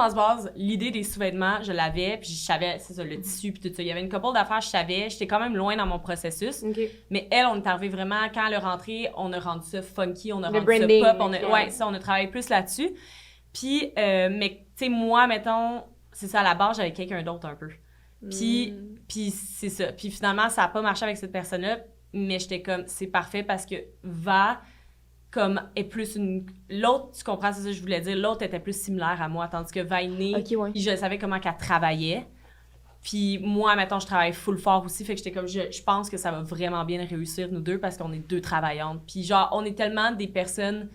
S3: l'idée des sous-vêtements, je l'avais, puis je savais, c'est ça, le tissu, puis tout ça. Il y avait une couple d'affaires, je savais, j'étais quand même loin dans mon processus.
S1: OK.
S3: Mais elle, on est arrivé vraiment, quand elle est rentrée, on a rendu ça funky, on a
S1: Le
S3: rendu
S1: branding,
S3: ça pop,
S1: ok.
S3: ouais, ça, on a travaillé plus là-dessus. Puis, mais, tu sais, moi, mettons, c'est ça, à la base, j'avais quelqu'un d'autre un peu. Puis c'est ça. Puis finalement, ça a pas marché avec cette personne-là, mais j'étais comme, c'est parfait parce que comme, est plus une... L'autre, tu comprends, c'est ça que je voulais dire, l'autre était plus similaire à moi, tandis que Vainée,
S2: Ok, ouais.
S3: je savais comment qu'elle travaillait. Puis moi, mettons, je travaille full fort aussi, fait que j'étais comme, je pense que ça va vraiment bien réussir, nous deux, parce qu'on est deux travaillantes. Puis genre, on est tellement des personnes,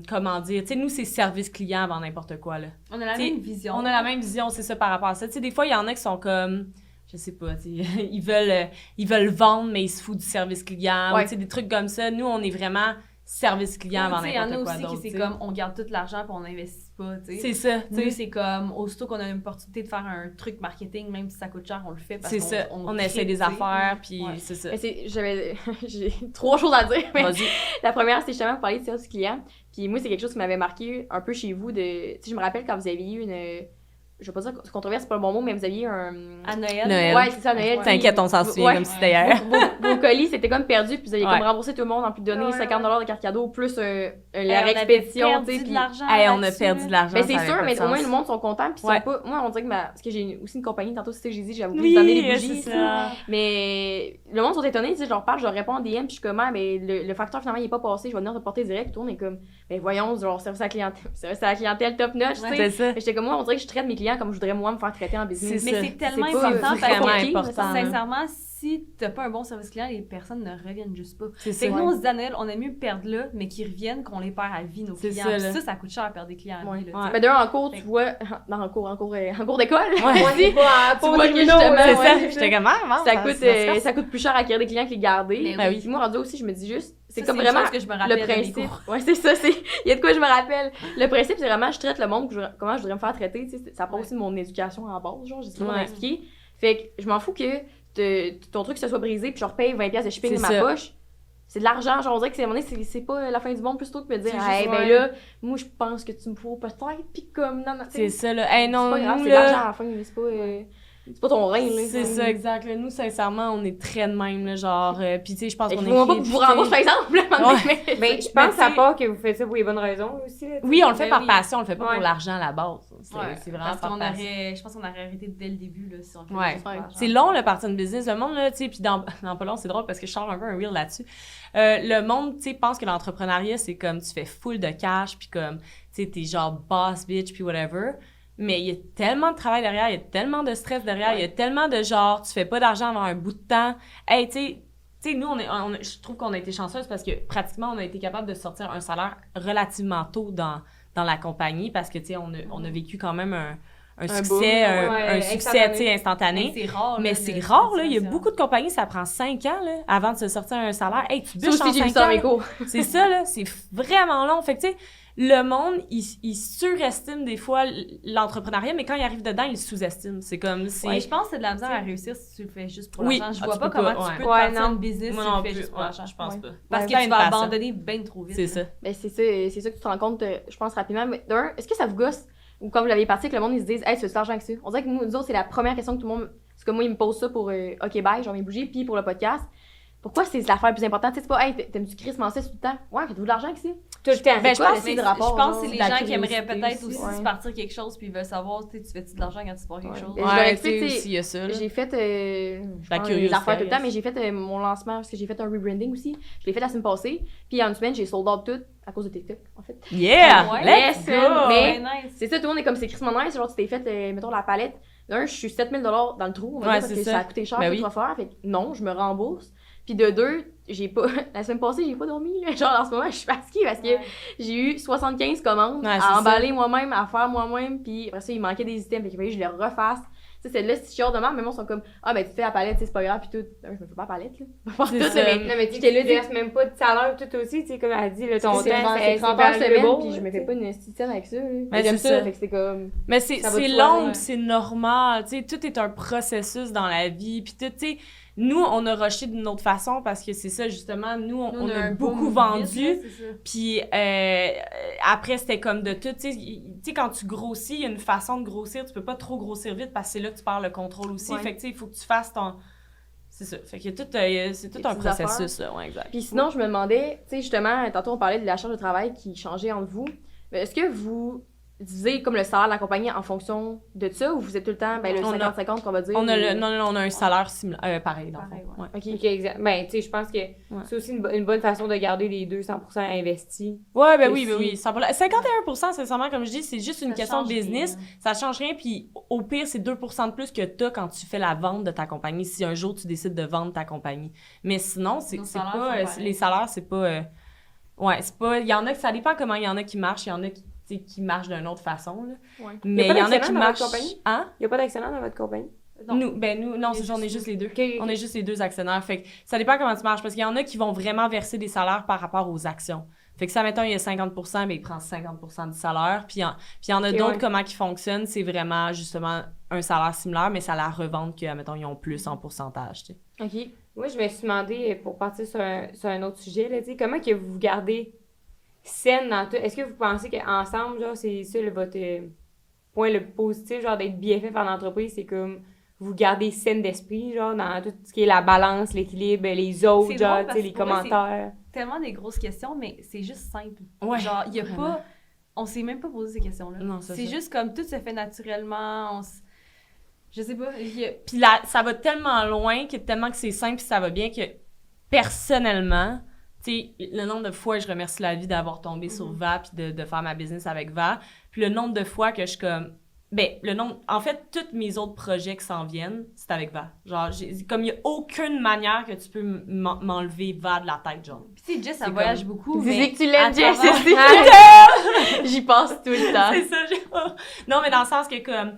S3: comment dire, tu sais, nous, c'est service client avant n'importe quoi, là.
S4: On a la
S3: T'sais,
S4: même vision.
S3: On a la même vision, c'est ça, par rapport à ça. Tu sais, des fois, il y en a qui sont comme, je sais pas, tu sais, ils veulent vendre, mais ils se foutent du service client,
S2: Ouais.
S3: ou tu sais, des trucs comme ça. Nous, on est vraiment service client avant
S4: Il y en a
S3: n'importe quoi
S4: aussi
S3: d'autre,
S4: qui c'est
S3: tu sais.
S4: comme, on garde tout l'argent puis on n'investit pas, tu sais.
S3: C'est ça, tu
S4: Nous,
S3: sais.
S4: c'est comme, aussitôt qu'on a une opportunité de faire un truc marketing, même si ça coûte cher, on le fait parce
S3: C'est
S4: qu'on
S3: ça, on
S4: crée,
S3: essaie des
S4: tu sais.
S3: affaires, puis
S4: Ouais.
S3: c'est ça.
S2: Mais j'ai 3 choses à dire. Mais
S3: Vas-y.
S2: la première, c'est justement pour parler de service client. Puis moi, c'est quelque chose qui m'avait marqué un peu chez vous. Tu sais, je me rappelle quand vous aviez eu une. Je vais pas dire controverse, c'est pas le bon mot, mais vous aviez un.
S4: À Noël.
S3: Noël.
S2: Ouais, c'est ça, Noël.
S4: Ouais.
S3: T'inquiète, on s'en souvient
S2: Ouais.
S3: comme si c'était hier.
S2: Vos colis, c'était comme perdu, puis vous aviez
S3: Ouais.
S2: comme remboursé tout le monde en plus de donner
S1: Ouais,
S2: 50$ de carte cadeau, plus la
S4: On avait
S2: expédition, tu
S4: perdu
S2: sais.
S4: de
S2: puis-
S4: l'argent.
S3: Hey, on a
S4: là-dessus.
S3: perdu de l'argent.
S2: Ben,
S3: ça
S2: c'est
S3: avait
S2: sûr,
S3: pas de
S2: mais au moins
S3: sens.
S2: le monde sont contents, puis ils
S3: Ouais.
S2: sont pas. Moi, on dirait que parce que j'ai aussi une compagnie, tantôt, c'est ça que j'ai dit, j'avais oublié
S3: Oui,
S2: de vous amener des bougies.
S3: c'est ça.
S2: Mais le monde sont étonnés, tu sais, je leur parle, je leur réponds en DM, puis je suis comme, ah, mais le facteur finalement il est pas passé, je vais venir te porter direct, puis tout, on est comme, ben voyons, genre, service à la clientèle top notch, tu sais.
S3: C'est ça.
S2: J'étais comme, moi, on dirait que je traite mes clients comme je voudrais moi me faire traiter en business.
S3: C'est
S4: Mais
S3: ça.
S4: c'est tellement
S2: C'est pas
S4: important parce
S3: vraiment
S4: que,
S3: important, là.
S4: sincèrement, si t'as pas un bon service client, les personnes ne reviennent juste pas.
S3: C'est
S4: Fait
S3: ça.
S4: que nous, on se dit à Noël, on aime mieux perdre là, mais qu'ils reviennent, qu'on les perd à vie, nos
S3: C'est
S4: clients.
S3: ça,
S4: Puis
S3: là.
S4: ça coûte cher à perdre des clients à vie. Là,
S3: Ouais.
S2: Mais d'un en cours,
S4: Fait
S2: tu
S4: que-
S2: vois, en cours d'école,
S3: Ouais.
S2: on dit,
S1: pas
S2: tu vois que justement,
S3: C'est
S2: ouais,
S3: ça.
S2: c'est
S3: J'étais comme, ah,
S2: ça coûte plus cher à acquérir des clients que les garder.
S4: Mais
S3: Ben
S2: Puis
S3: oui.
S2: moi, rendu aussi, je me dis juste, c'est
S4: Ça,
S2: comme
S4: une
S2: vraiment
S4: chose que je me rappelle
S2: le
S4: de mes
S2: principe.
S4: cours.
S2: Ouais, c'est ça, il y a de quoi je me rappelle. Le principe, c'est vraiment, je traite le monde, comment je voudrais me faire traiter, tu sais, ça part aussi de mon éducation en base, genre, je sais pas comment
S3: Ouais.
S2: expliquer. Fait que je m'en fous que ton truc se soit brisé, puis je repaye 20$ de shipping de
S3: C'est
S2: ma
S3: ça.
S2: poche. C'est de l'argent, genre, on dirait que c'est à un moment donné, c'est pas la fin du monde, plutôt que de me dire,
S3: C'est juste,
S2: hey, ben
S3: ouais.
S2: là, moi, je pense que tu me faut peut-être, puis comme, non, tu
S3: C'est
S2: sais,
S3: ça, là. Hey, non,
S2: c'est pas grave,
S3: nous,
S2: c'est de l'argent à
S3: là.
S2: la fin, mais c'est pas ton rein, là.
S3: C'est ça, exact. Là. Nous, sincèrement, on est très de même, là, genre. Puis, tu sais, je pense qu'on est.
S2: Écrivez-moi pas que je vous rembourse, par exemple, là, à un moment donné, mais-
S1: Ben, je
S3: Mais
S1: pense à
S3: tu sais-
S1: part que vous faites ça pour les bonnes raisons aussi. là, tu sais.
S3: Oui, on le fait
S4: Ben
S3: par
S4: oui.
S3: passion, on le fait pas
S1: Ouais.
S3: pour l'argent à la base. C'est
S4: Ouais,
S3: c'est vraiment
S4: parce
S3: par
S4: qu'on
S3: passion.
S4: je pense qu'on aurait arrêté dès le début, là, si on le fait
S3: Ouais.
S4: juste pour l'argent.
S3: C'est long, le parti de business. Le monde, là, tu sais, puis dans pas long, c'est drôle parce que je sors un peu un reel là-dessus. Le monde, tu sais, pense que l'entrepreneuriat, c'est comme tu fais full de cash, puis comme, tu sais, t'es genre boss bitch, puis whatever. Mais il y a tellement de travail derrière, il y a tellement de stress derrière, il y a tellement de genre, tu fais pas d'argent avant un bout de temps. Hey, tu sais, nous, je trouve qu'on a été chanceuse parce que pratiquement, on a été capable de sortir un salaire relativement tôt dans la compagnie parce que, tu sais, on a vécu quand même un succès,
S2: boom,
S3: un succès, tu sais, instantané.
S4: Mais c'est rare.
S3: Mais
S4: là,
S3: c'est
S4: de-
S3: rare, là. Il y a
S4: de-
S3: beaucoup de compagnies, ça prend 5 ans, là, avant de se sortir un salaire. Hey, tu
S2: Ça
S3: bûches en
S2: aussi, j'ai vu
S3: 5
S2: ça dans
S3: ans.
S2: mes cours.
S3: C'est ça, là. C'est vraiment long. Fait que, tu sais, le monde, il surestime des fois l'entrepreneuriat, mais quand il arrive dedans, il sous-estime. C'est comme, c'est...
S4: Ouais, je pense que c'est de la misère à réussir si tu le fais juste pour
S3: Oui.
S4: l'argent. Je
S3: Ah,
S4: vois
S3: tu
S4: pas
S3: peux
S4: comment
S3: pas,
S4: tu
S3: ouais.
S4: peux te
S1: Ouais,
S4: partir
S1: non.
S4: une business
S3: Moi
S4: si tu
S3: non
S4: le fais
S3: plus.
S4: juste pour
S3: Ouais,
S4: l'argent.
S3: je pense
S2: Ouais.
S3: pas.
S4: Parce
S3: Fais
S4: que tu
S3: une
S4: vas
S3: passion.
S4: abandonner bien trop vite.
S3: C'est
S4: là.
S3: ça.
S2: Ben, c'est ça que tu te rends compte, je pense, rapidement. Mais d'un, est-ce que ça vous gosse? Ou quand vous l'aviez parti, que le monde, ils se disent, hey, tu fais de l'argent avec ça? On dirait que nous autres, c'est la première question que tout le monde. Parce que moi, ils me posent ça pour OK, bye, genre mes bougies, puis pour le podcast. pourquoi c'est l'affaire la plus importante? Tu sais, c'est pas, hey, t'aimes-tu Chris Mancé tout le temps? Ouais, faites-vous de l'argent ici?
S1: Tout le temps.
S2: Ben, je pense que
S4: Mais
S2: c'est le rapport.
S4: je pense que
S2: genre,
S4: c'est les
S2: la
S4: gens qui aimeraient
S2: curiosité
S4: peut-être aussi
S2: ouais.
S4: se partir quelque chose puis ils veulent savoir, tu fais-tu de l'argent quand tu pars quelque chose?
S2: Ben, je leur
S3: Ouais,
S2: explique,
S3: tu sais,
S2: tu sais,
S3: aussi, il y a ça, là.
S2: j'ai fait
S3: La
S2: les
S3: curiosité,
S2: affaires tout le temps,
S3: yes.
S2: mais j'ai fait mon lancement parce que j'ai fait un rebranding aussi. Je l'ai fait la semaine passée. Puis en une semaine, j'ai sold out tout à cause de TikTok, en fait.
S3: Yeah!
S4: Ouais.
S3: Let's
S2: Yes,
S3: go!
S2: mais-
S4: nice.
S2: C'est ça, tout le monde est comme c'est Chris Monnier, genre tu t'es fait, mettons, la palette. D'un, je suis 7 000 dans le trou, on va
S3: Ouais,
S2: dire, parce
S3: c'est
S2: que
S3: ça.
S2: ça a coûté cher
S3: Ben
S2: tout
S3: oui.
S2: refaire. Fait que non, je me rembourse. Puis de deux, j'ai pas. La semaine passée, j'ai pas dormi, là. Genre en ce moment, je suis fatiguée parce que
S4: Ouais.
S2: j'ai eu 75 commandes
S3: Ouais, c'est
S2: à
S3: ça.
S2: emballer moi-même, à faire moi-même. Puis après ça, il manquait des items. Fait qu'il fallait que je les refasse. Tu sais, c'est là, si je suis demain, mais moi, ils sont comme, ah, ben, tu fais la palette, tu sais, c'est pas grave, puis tout. Je me fais pas la palette, là. Je vais faire
S3: C'est
S2: tout,
S3: ça.
S2: mais.
S1: Non, mais tu
S2: J'étais là,
S1: sais, tu verses même pas de salaire, tout aussi, tu sais, comme elle a dit, là, ton temps,
S2: C'est 30
S1: c'est
S2: heures semaine,
S1: valuable,
S2: puis je me fais
S1: tu
S2: pas une système avec ça. Là.
S3: Mais
S2: J'aime
S3: c'est
S2: ça,
S3: ça.
S2: fait que c'est comme.
S3: Mais
S2: Ça va
S3: c'est
S2: de soi,
S3: long,
S2: ouais.
S3: pis c'est normal, tu sais, tout est un processus dans la vie, puis tout, tu sais, nous, on a rushé d'une autre façon parce que c'est ça, justement, nous, on a
S4: un
S3: beaucoup
S4: boom
S3: vendu,
S4: vite, là, c'est ça.
S3: puis après, c'était comme de tout, tu sais, quand tu grossis, il y a une façon de grossir, tu peux pas trop grossir vite parce que c'est là que tu perds le contrôle aussi,
S2: Ouais.
S3: fait que, tu sais, il faut que tu fasses ton... C'est ça, fait que c'est tout
S2: Des
S3: un
S2: petites
S3: processus, là, ouais, exact.
S2: Puis sinon, je me demandais, tu sais, justement, tantôt on parlait de la charge de travail qui changeait entre vous. Mais est-ce que vous divisez comme le salaire de la compagnie en fonction de ça ou vous êtes tout le temps, ben, le
S3: On a-
S2: 50-50 qu'on va dire?
S3: On a
S2: ou-
S3: non, on a un salaire similaire, pareil, dans le
S4: Pareil,
S3: fond.
S4: ouais.
S3: Ouais.
S2: Ok.
S1: Ok, exact. Ben, tu sais, je pense que c'est aussi une bonne façon de garder les 200% investis.
S3: Ouais, ben
S1: Aussi.
S3: oui, 51%, sincèrement, comme je dis, c'est juste une
S4: Ça
S3: question de
S4: change
S3: business.
S4: rien.
S3: Ça change rien, puis au pire, c'est 2% de plus que t'as quand tu fais la vente de ta compagnie, si un jour tu décides de vendre ta compagnie. Mais sinon, c'est
S4: Nos
S3: c'est
S4: salaires
S3: pas...
S4: sont
S3: les
S4: pareils.
S3: salaires, c'est pas... ouais, c'est pas... Il y en a que ça dépend comment il y en a qui marchent, il y en a qui, tu sais, qui marchent d'une autre façon, là.
S2: Ouais.
S3: Mais
S1: Y a pas
S3: il y en a
S1: d'actionnaire
S3: qui
S1: dans
S3: marchent...
S1: votre compagnie?
S3: Hein?
S1: Il n'y a pas d'actionnaire dans votre compagnie?
S4: Non.
S3: Non, c'est ça, on est juste les deux. On est juste les deux actionnaires. Fait que ça dépend comment tu marches. Parce qu'il y en a qui vont vraiment verser des salaires par rapport aux actions. Fait que ça, mettons, il y a 50%, mais il prend 50% du salaire. Puis il y en a
S1: Ok,
S3: d'autres,
S1: ouais.
S3: comment qui fonctionnent, c'est vraiment, justement, un salaire similaire, mais ça la revente que, mettons, ils ont plus en pourcentage, tu sais.
S2: Ok.
S1: Moi, je me suis demandé, pour partir sur un autre sujet, là, tu sais, comment que vous vous gardez saine dans tout? Est-ce que vous pensez qu'ensemble, genre, c'est ça votre point le plus positif, genre, d'être BFF en entreprise, c'est comme vous gardez saine d'esprit, genre, dans tout ce qui est la balance, l'équilibre, les autres,
S4: C'est
S1: genre,
S4: drôle
S1: tu sais,
S4: parce
S1: les
S4: que pour moi,
S1: commentaires.
S4: Tellement des grosses questions, mais c'est juste simple.
S3: Ouais.
S4: Genre, il y a
S3: vraiment.
S4: pas... On s'est même pas posé ces questions-là.
S3: Non, c'est
S4: C'est
S3: ça.
S4: juste comme tout se fait naturellement. Je sais pas.
S3: Puis là, ça va tellement loin, tellement que c'est simple puis ça va bien que, personnellement, tu sais, le nombre de fois que je remercie la vie d'avoir tombé sur Va puis de faire ma business avec Va, puis le nombre de fois que je suis comme... En fait, tous mes autres projets qui s'en viennent, c'est avec Va. Genre, comme il y a aucune manière que tu peux m'enlever Va de la tête, genre.
S4: Puis tu sais, Jess,
S3: C'est
S4: elle voyage beaucoup,
S2: Dis
S4: mais...
S2: que tu l'aimes,
S4: à
S2: Jess,
S4: travers-
S2: aussi. J'y pense tout le temps.
S3: C'est ça, non, mais dans le sens que, comme...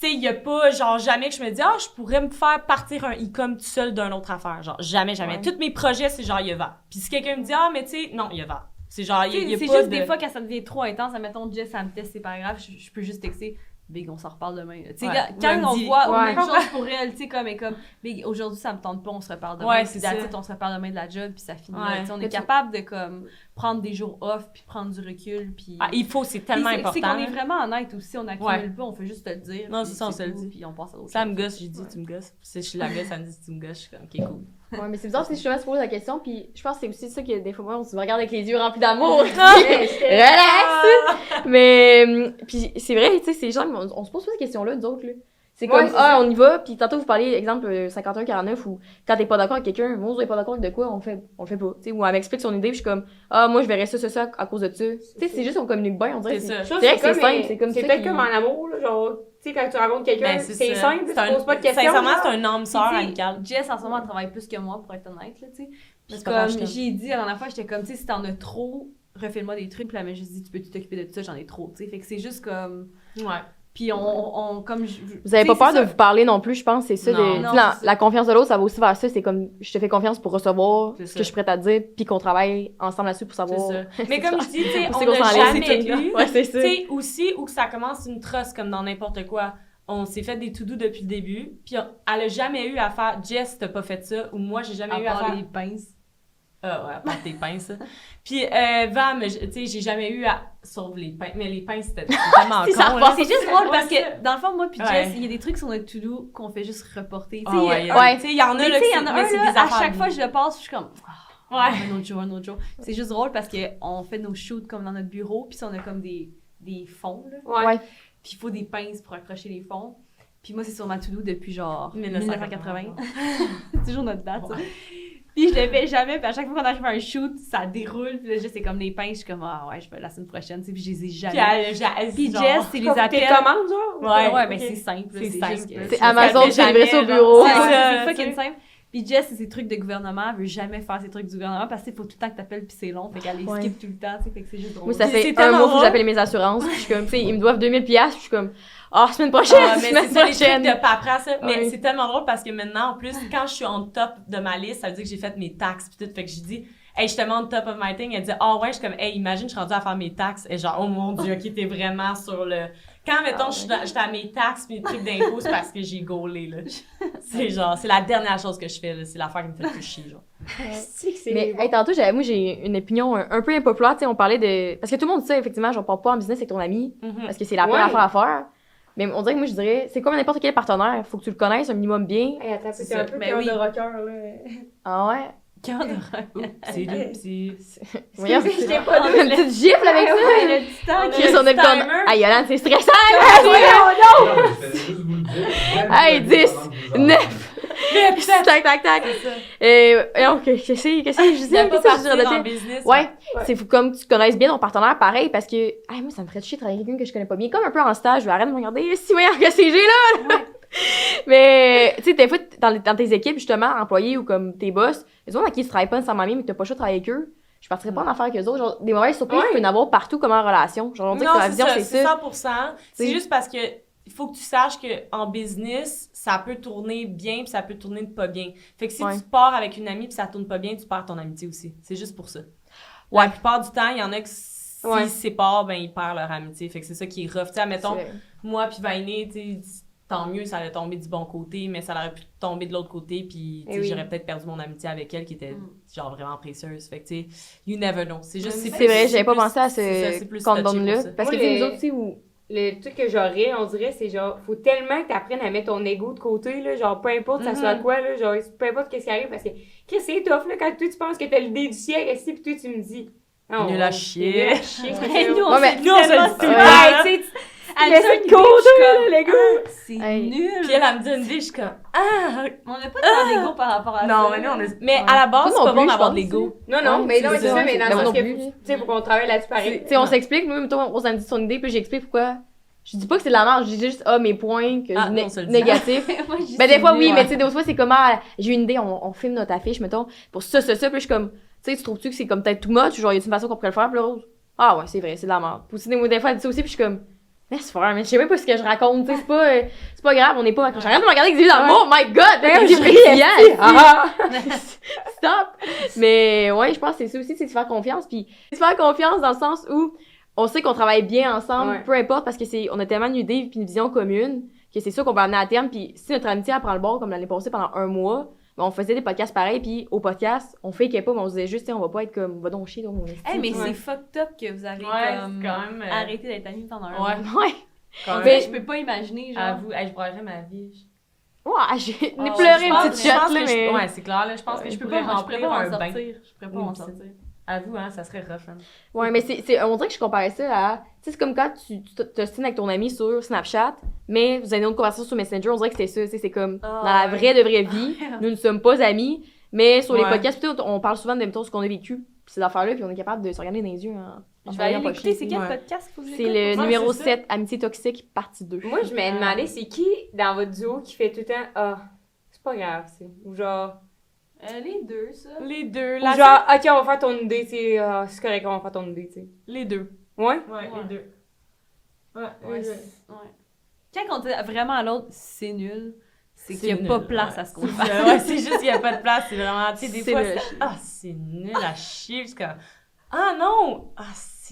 S3: Tu sais, il y a pas, genre, jamais que je me dis, je pourrais me faire partir un e-com tout seul d'une autre affaire. Genre, jamais.
S2: Ouais.
S3: Tous mes projets, c'est genre, il y a Va. Puis si quelqu'un me dit, mais tu sais, non, il y a Va. C'est genre, il y a
S4: C'est
S3: pas
S4: juste
S3: de...
S4: des fois quand ça devient trop intense, admettons Jess, ça me teste, c'est pas grave, je peux juste texter. Big, on s'en reparle demain. Tu sais,
S3: Ouais.
S4: quand on
S3: Lundi.
S4: voit
S1: Ouais.
S4: même chose pour elle, tu sais, comme Big, aujourd'hui ça me tente pas, on se reparle demain.
S3: Ouais,
S4: Puis
S3: c'est
S4: that's
S3: ça.
S4: it, on se reparle demain de la job, puis ça finit là.
S3: Ouais.
S4: Tu sais, on
S2: Mais
S4: est
S2: tu-
S4: capable de comme prendre des jours off, puis prendre du recul, puis.
S3: il faut, c'est
S4: Puis
S3: tellement
S4: c'est
S3: important.
S4: qu'on est
S3: là.
S4: vraiment honnête aussi, on accumule
S3: Ouais.
S4: pas, on fait juste te le dire.
S3: Non,
S4: puis
S3: c'est ça, on se le
S4: tout,
S3: dit.
S4: Puis on passe à autre
S3: Ça
S4: chose.
S3: me gosse, j'ai dit, tu me gosses. Si je suis la gosse, ça me dit, tu me gosses. Je suis comme, OK, cool.
S2: Ouais, mais c'est bizarre si je se pose la question, puis je pense que c'est aussi ça que des fois, moi, on se regarde avec les yeux remplis d'amour. Relax! Mais, puis c'est vrai, tu sais, c'est gens, on se pose pas ces questions-là, nous autres, là. C'est comme,
S1: Ouais, c'est ça.
S2: on y va, puis tantôt vous parliez, exemple, 51-49, ou quand t'es pas d'accord avec quelqu'un, moi, vous êtes pas d'accord avec de quoi, on le fait pas. Tu sais, ou elle m'explique son idée, puis je suis comme, moi, je verrais ça à cause de ça. Tu sais, c'est juste qu'on communique bien, on dirait.
S3: C'est ça.
S1: Je trouve
S2: C'est vrai
S1: que
S2: que c'est simple, c'est comme
S1: c'est
S2: ça
S1: peut-être
S2: qui-
S1: comme en amour, là, genre, tu sais, quand tu rencontres quelqu'un,
S3: Ben,
S1: c'est
S3: ça.
S1: simple, tu
S3: C'est
S1: poses pas de questions.
S3: Sincèrement,
S1: genre.
S3: c'est un âme sœur
S4: Puis, tu sais,
S3: amicale.
S4: Jess, en ce moment, elle travaille plus que moi, pour être honnête, là, tu sais.
S3: Mais
S4: Puis
S3: c'est pas grave, je
S4: comme
S3: t'aime.
S4: j'ai dit la dernière fois, j'étais comme, tu sais, si t'en as trop, refais-moi des trucs. Puis elle m'a juste dit, tu peux t'occuper de tout ça, j'en ai trop, tu sais. Fait que c'est juste comme.
S3: Ouais.
S4: Puis on comme.
S2: Vous avez pas peur de vous parler non plus, je pense, c'est ça.
S3: Non.
S2: Tu
S4: Non,
S2: sais, la,
S4: c'est ça.
S2: la confiance de l'autre, ça va aussi vers ça. C'est comme, je te fais confiance pour recevoir
S3: C'est
S2: ce
S3: ça.
S2: que je suis prête à te dire, puis qu'on travaille ensemble là-dessus pour
S3: C'est
S2: savoir.
S3: ça. Mais comme je dis, tu sais,
S2: On sait
S3: on
S2: qu'on
S3: n'a
S2: s'en laisse,
S3: jamais
S2: c'est tout, là.
S3: eu...
S2: Ouais, c'est
S3: Tu
S2: ça.
S3: sais, aussi, où que ça commence une trosse, comme dans n'importe quoi. On s'est fait des to-do depuis le début, puis elle a jamais eu à faire « Jess, t'as pas fait ça » ou « Moi, j'ai jamais
S4: À
S3: eu à
S4: part
S3: faire...
S4: les pinces. »
S3: Ah ouais, à part tes pinces, ça. Puis, Vam, tu sais, j'ai jamais eu à... Sauf les pinces, mais les pinces, c'était tellement con, là.
S4: C'est juste drôle parce
S3: Ouais,
S4: que, dans le fond, moi puis
S3: Ouais.
S4: Jess, il y a des trucs sur notre to-do qu'on fait juste reporter. Tu sais,
S3: Ah ouais,
S2: Ouais.
S3: tu sais, il y en a,
S4: mais
S3: là,
S4: tu sais, il y en a
S3: mais
S4: un,
S3: c'est
S4: là,
S3: des
S4: à
S3: affaires
S4: chaque fois,
S3: de-
S4: je le passe, je suis comme,
S3: Ouais.
S4: un autre jour. C'est juste drôle parce qu'on fait nos shoots comme dans notre bureau, puis on a comme des fonds, là.
S2: Ouais.
S4: Puis il faut des pinces pour accrocher les fonds. Puis moi, c'est sur ma to-do depuis genre
S3: 1980.
S4: 1980. C'est toujours notre date, ça. Puis je le fais jamais, puis à chaque fois qu'on arrive à un shoot, ça déroule, puis là, juste, c'est comme les pinces, je suis comme, ah ouais, je vais la semaine prochaine, tu sais, puis je les ai
S3: Puis,
S4: jamais. Puis
S3: genre-
S4: Jess, c'est les appels.
S1: Tes commandes, genre?
S3: Ouais,
S4: mais
S3: ok.
S4: c'est simple.
S3: C'est
S4: C'est
S3: simple.
S4: juste que-
S2: C'est
S3: Ça
S2: Amazon
S3: fait
S2: qui a livré ça au
S3: jamais,
S2: bureau.
S3: genre.
S4: Ouais,
S3: C'est ça,
S4: c'est
S3: tu
S4: fucking
S3: sais.
S4: simple. Puis Jess, c'est ses trucs de gouvernement, elle veut jamais faire ses trucs du gouvernement parce qu'il faut tout le temps que t'appelles puis c'est long, fait qu'elle les
S2: Ouais.
S4: skip tout le temps, tu sais, fait que c'est juste drôle.
S2: Moi, ça
S3: C'est
S2: fait un
S3: tellement
S2: mois que
S3: drôle.
S2: j'appelle mes assurances. Puis je suis comme, tu sais, ils me doivent 2000$. Puis je suis comme, semaine prochaine,
S3: Ah, mais
S2: semaine
S3: c'est ça, les trucs
S2: prochaine.
S3: de paperasse, ça. Mais
S2: Ouais.
S3: c'est tellement drôle parce que maintenant, en plus, quand je suis en top de ma liste, ça veut dire que j'ai fait mes taxes pis tout. Fait que je dis, hey, je te demande top of my thing. Elle dit, ouais, je suis comme, hey, imagine, je suis rendue à faire mes taxes. Et genre, oh mon Dieu, ok, t'es vraiment sur le. Quand, mettons, j'étais à mes taxes pis mes trucs d'impôts, c'est parce que j'ai gaulé, là. C'est genre, c'est la dernière chose que je fais, là. C'est l'affaire qui me fait le plus chier, genre.
S2: Mais hey, tantôt, moi, j'ai une opinion un peu impopulaire. Tu sais, on parlait de. Parce que tout le monde dit ça, effectivement, genre, parle pas en business avec ton ami. Parce que c'est la pire
S1: Ouais.
S2: affaire à faire. Mais on dirait que moi, je dirais, c'est comme n'importe quel partenaire. Faut que tu le connaisses un minimum bien.
S1: Hey, attends,
S3: C'est
S1: c'est
S3: ça.
S1: un peu
S4: Mais
S1: cœur
S4: oui.
S1: de rocker, là.
S2: Ah ouais?
S4: Cœur de rock.
S3: C'est le petit.
S2: Voyons,
S1: Je t'ai
S2: on
S1: pas
S2: a une petite gifle avec ça.
S4: Ouais, le petit temps
S3: On a
S4: qui
S2: Chris,
S3: le
S2: on a le
S3: timer.
S2: con. Ah, Yolande, c'est stressant.
S5: Non, mais je faisais juste vous le dire.
S2: Hey, 10, 9. Tac, tac, tac. Qu'est-ce que je disais?
S3: De pas
S2: Qu'est-ce que je
S3: partir
S2: disais?
S3: en business.
S2: Ouais, c'est fou comme tu connaisses bien ton partenaire, pareil, parce que, moi, ça me ferait chier de travailler avec quelqu'un que je connais pas bien. Comme un peu en stage, je vais arrêter de me regarder, si voyons que c'est j'ai là! Mais, tu sais, des fois, dans tes équipes, justement, employés ou comme tes boss, les autres à qui tu travailles pas nécessairement bien, mais que t'as pas le choix de travailler avec eux, je partirais pas en affaire avec eux autres. Genre, des mauvaises surprises,
S1: Ouais.
S2: tu peux en avoir partout comme en relation. Genre, on dit que
S3: Non,
S2: la
S3: c'est
S2: vision,
S3: ça,
S2: c'est
S3: c'est
S2: ça.
S3: 100%. C'est
S2: T'sais.
S3: juste parce que il faut que tu saches que en business, ça peut tourner bien puis ça peut tourner pas bien. Fait que si
S2: Ouais.
S3: tu pars avec une amie puis ça tourne pas bien, tu perds ton amitié aussi. C'est juste pour ça.
S2: Ouais.
S3: La plupart du temps, il y en a qui
S1: Ouais.
S3: s'ils se séparent, ben ils perdent leur amitié. Fait que c'est ça qui est rough. Tu sais, admettons,
S2: C'est-
S3: moi puis Vainé, tu sais, tant mieux, ça allait tomber du bon côté, mais ça aurait pu tomber de l'autre côté puis tu sais,
S1: Eh oui.
S3: j'aurais peut-être perdu mon amitié avec elle qui était genre vraiment précieuse. Fait que tu sais, you never know. C'est juste
S2: C'est vrai, j'avais pas
S3: plus-
S2: pensé à
S3: c'est ça,
S2: ce
S3: c'est plus
S2: condom-là.
S3: touché pour ça.
S2: Parce que,
S1: Moi,
S2: tu sais,
S1: les-
S2: nous autres, tu sais, où.
S1: Le truc que j'aurais, on dirait, c'est genre, faut tellement que t'apprennes à mettre ton ego de côté, là, genre, peu importe ça soit quoi, là, genre, peu importe qu'est-ce qui arrive, parce que, qu'est-ce que c'est tough, là, quand toi, tu penses que t'as l'idée du siècle, et puis toi, tu me dis, non,
S3: Nul à chier.
S1: nul à chier,
S4: Hey, nous, on
S2: Ouais, mais-
S4: s'est
S3: nous, on se
S4: tellement
S3: le dit.
S4: souvent.
S3: Ouais.
S1: Hey, tu sais,
S4: Elle
S1: laisse
S4: me donne
S1: le
S4: une idée,
S1: coder,
S4: je suis comme,
S1: là, les gars.
S4: c'est
S2: Hey.
S4: nul.
S3: Puis elle me dit une idée, je suis comme ah
S4: On n'a pas tant d'ego par rapport à ça.
S3: non mais nous on est mais à la base
S2: Moi
S3: c'est
S2: non
S3: pas bon
S2: plus,
S3: d'avoir
S2: je
S3: de
S2: pense,
S3: l'ego.
S1: Non, non,
S2: Ouais,
S1: mais non,
S2: c'est
S1: c'est
S2: ça.
S1: ça, mais dans
S2: Mais
S1: le
S2: moi
S1: sens
S2: non
S1: que,
S2: plus.
S1: tu sais, faut qu'on travaille là-dessus pareil.
S2: Tu sais, on s'explique, nous, mettons, Rose, elle me dit son idée, puis j'explique pourquoi. Je dis pas que c'est de la merde, je dis juste, mes points que
S3: Ah,
S2: je
S3: non, on se le dit.
S2: négatifs.
S4: Moi, je dis
S2: Ben, des
S4: c'est
S2: fois,
S4: nul.
S2: oui,
S3: ouais.
S2: mais tu sais, des fois, c'est comme, j'ai une idée, on filme notre affiche, mettons, pour ça, puis je suis comme, tu sais, tu trouves-tu que c'est comme peut-être too much, genre, y a une façon qu'on pourrait le faire, puis là, Rose, ah ouais, c'est vrai, c'est de la merde. Puis, des fois, elle dit ça aussi, puis je suis comme, laisse faire, mais je sais même pas ce que je raconte, tu sais, c'est pas grave, on n'est pas, j'arrête de me regarder avec des yeux dans le oh my god, j'ai pris stop! Mais, ouais, je pense que c'est ça aussi, c'est de se faire confiance, puis se faire confiance dans le sens où on sait qu'on travaille bien ensemble,
S1: Ouais.
S2: peu importe, parce que on a tellement une idée puis une vision commune que c'est ça qu'on peut amener à terme. Puis si notre amitié elle prend le bord, comme l'année passée pendant un mois, ben on faisait des podcasts pareils, puis au podcast, on fakait pas, mais on se disait juste, on va pas être comme, va donc chier, donc mon esti.
S4: Hey, mais
S1: Ouais.
S4: c'est fucked up que vous avez
S3: Ouais,
S4: comme
S3: c'est quand même,
S4: arrêté d'être amis pendant un
S3: Ouais.
S4: mois.
S2: Ouais.
S3: Quand
S4: En
S3: même.
S4: fait, je peux pas imaginer, genre.
S3: Avoue, hey, je broyerais ma vie.
S2: Ouais, j'ai
S3: Ah,
S2: pleuré
S3: je
S2: une
S3: pense-
S2: petite
S3: je pense
S2: shot, là,
S3: que je-
S2: mais.
S3: ouais, c'est clair là, je pense que je
S4: je peux
S3: pourrais
S4: pas m'en
S3: remplir un bain.
S4: sortir. Je pourrais pas
S3: Oui,
S4: m'en
S3: puis ça.
S4: sortir.
S3: Avoue hein, ça serait rough. Hein.
S2: Ouais, mais on dirait que je comparais ça à. Tu sais, c'est comme quand tu t'ostines avec ton ami sur Snapchat, mais vous avez une autre conversation sur Messenger, on dirait que c'était ça. Tu sais, c'est comme dans la vraie de vraie vie, nous ne sommes pas amis, mais sur les
S3: Ouais.
S2: podcasts, plutôt, on parle souvent de mettons, ce qu'on a vécu, puis ces affaires-là, puis on est capable de se regarder dans les yeux en
S4: Je vais aller
S2: voyant pas
S4: l'écouter.
S2: chier.
S4: C'est quel
S3: Ouais.
S4: podcast qu'il faut que
S2: C'est
S4: j'écoute?
S2: le
S3: Ouais,
S2: numéro
S3: c'est ça.
S2: 7, Amitié toxique, partie 2.
S1: Moi, je me demandais, c'est qui dans votre duo qui fait tout le temps, c'est pas grave, c'est. Ou genre,
S4: Les deux, ça.
S3: Les deux,
S1: ou genre, ok, on va faire ton idée, c'est correct, on va faire ton idée, tu sais.
S3: les deux.
S1: Ouais?
S3: Ouais,
S4: Ouais.
S3: les deux. Ouais,
S4: Ouais,
S3: les deux.
S4: Quand on dit vraiment à l'autre, c'est nul, c'est qu'il n'y a
S3: nul,
S4: pas place
S3: ouais.
S4: à ce qu'on
S3: C'est
S4: fait.
S3: ça, ouais, c'est juste qu'il n'y a pas de place, c'est vraiment, tu sais, des
S2: C'est
S3: fois,
S2: nul à
S3: c'est nul à chier, parce que, ah non, ah,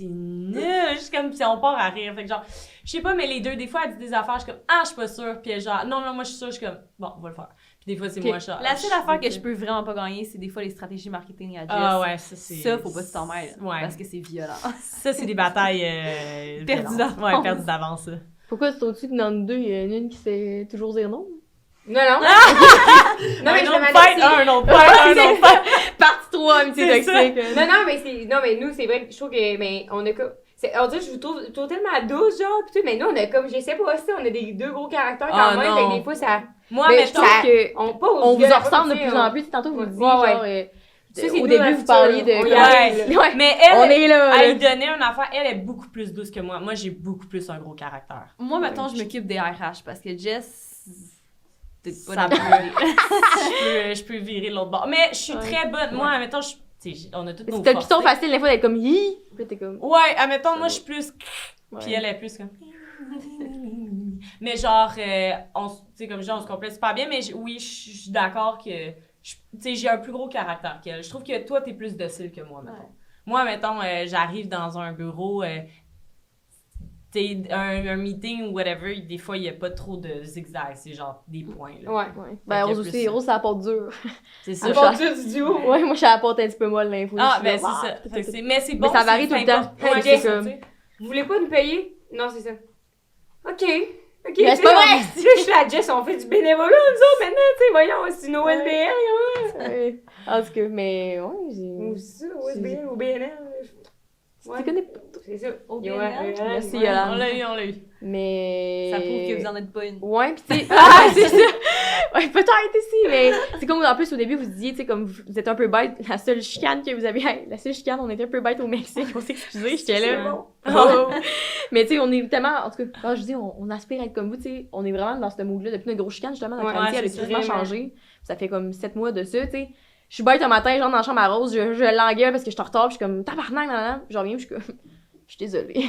S3: c'est nul. Juste comme, si on part à rire. Fait que genre, je sais pas, mais les deux, des fois, elle dit des affaires, je suis comme, je suis pas sûre. Puis elle, genre, non, moi, je suis sûre, je suis comme, bon, on va le faire. Puis des fois, c'est moi, genre.
S4: La seule affaire que je peux vraiment pas gagner, c'est des fois les stratégies marketing à Jess.
S3: Ah ouais, ça, c'est.
S4: Ça, faut pas que tu t'en mêles.
S3: Ouais.
S4: Parce que c'est violent.
S3: Ça, c'est des batailles.
S4: Perdues
S3: violentes.
S4: d'avance.
S3: Ouais, perdues d'avance, ça.
S2: Pourquoi tu trouves-tu que dans nous deux, il y en a une qui sait toujours dire non?
S1: Non, non. Non, mais je
S3: un autre
S1: demandais
S3: fight,
S1: si-
S3: un autre
S1: Ouais,
S3: fight,
S1: c'est
S3: un autre fight.
S2: Partie 3, amitié
S3: C'est ça.
S2: toxique.
S1: Non, mais nous, c'est vrai que je trouve que, mais on a comme. On dirait que je vous trouve tellement douce, genre, pis tout, mais nous, on a comme, je sais pas aussi, on a des deux gros caractères quand
S3: Ah,
S1: même,
S3: non.
S1: fait que des fois, ça.
S3: Moi,
S2: Mais
S3: mais
S2: je trouve que on vous en ressemble de plus en plus. Tantôt, vous
S1: Ouais.
S2: dites,
S1: Ouais, ouais.
S2: genre,
S1: Ça, c'est
S2: au
S1: nous,
S2: début,
S1: la
S2: vous
S1: future.
S2: parliez de...
S1: On y
S2: comme-
S1: arrive,
S2: Ouais.
S3: Mais
S2: On
S3: elle,
S2: est là,
S3: elle
S2: là.
S3: donnait une affaire, elle est beaucoup plus douce que moi. Moi, j'ai beaucoup plus un gros caractère.
S4: Moi, mettons, je m'occupe des RH parce que Jess. T'es pas
S3: Ça
S4: dans
S3: je peux virer de l'autre bord. Mais je suis très bonne. Moi, admettons, on a toutes nos
S2: C'était
S3: forces.
S2: plutôt facile, des fois, d'être comme hi. Puis là, t'es comme.
S3: Ouais, admettons, moi, je suis plus...
S2: Ouais.
S3: Puis elle est plus comme... Mais genre, tu sais, comme je dis, on se complète super bien, mais oui, je suis d'accord que... Tu sais, j'ai un plus gros caractère qu'elle. Je trouve que toi, t'es plus docile que moi, mettons.
S4: Ouais.
S3: Moi, mettons, j'arrive dans un bureau... t'sais, un meeting ou whatever, des fois, il n'y a pas trop de zigzags, c'est genre des points. Là.
S1: Ouais.
S2: Ouais.
S3: Fait
S2: Ben,
S3: qu'il y
S2: Rose
S3: a
S2: aussi,
S3: plus ça.
S2: Rose, c'est la porte dure.
S3: C'est
S2: À
S3: ça.
S2: part
S1: du duo.
S2: Ouais, moi, je suis à la porte un petit peu molle, l'info.
S3: Ah,
S2: Je
S3: ben
S2: suis
S3: c'est
S2: là,
S3: ça. Fait que mais c'est
S2: Mais
S3: bon.
S2: ça varie tout le temps.
S3: important. Ouais,
S2: C'est
S3: c'est
S2: comme-
S3: ça, tu sais.
S1: Vous voulez pas nous payer? Non, c'est ça. OK. OK.
S2: Mais c'est pas vrai!
S1: Tu sais, je suis la Jess, on fait du bénévolat, nous autres, maintenant, tu sais, voyons, c'est une OSBL,
S2: Ouais. En tout cas, mais ouais,
S1: ou
S2: j'ai.
S1: ça, OSBL, ou BNL.
S2: Tu connais pas.
S1: C'est ça.
S4: Au
S1: Ouais,
S4: BNL?
S2: Merci,
S1: ouais.
S2: Yolande.
S3: On l'a eu.
S2: Mais.
S4: Ça prouve que vous en êtes pas une.
S2: Ouais, pis tu sais. Ah, c'est ça! Ouais, peut-être ici, mais c'est comme en plus au début, vous disiez, tu sais, comme vous êtes un peu bête. La seule chicane que vous avez. Hey, la seule chicane, on était un peu bête au Mexique. On s'est excusé, j'étais là. Oh. Mais tu sais, on est tellement. En tout cas, quand je dis on aspire à être comme vous, tu sais, on est vraiment dans ce mood-là depuis notre grosse chicane, justement. Notre
S1: Ouais,
S2: amitié, elle a
S3: c'est
S2: complètement
S1: vraiment.
S2: changé. Ça fait comme 7 mois de ça, tu sais. Je suis bête un matin, genre dans la chambre à Rose, je l'engueule parce que je suis en retard, puis je suis comme tabarnak, nan. Je reviens, puis je suis comme. Je suis désolée.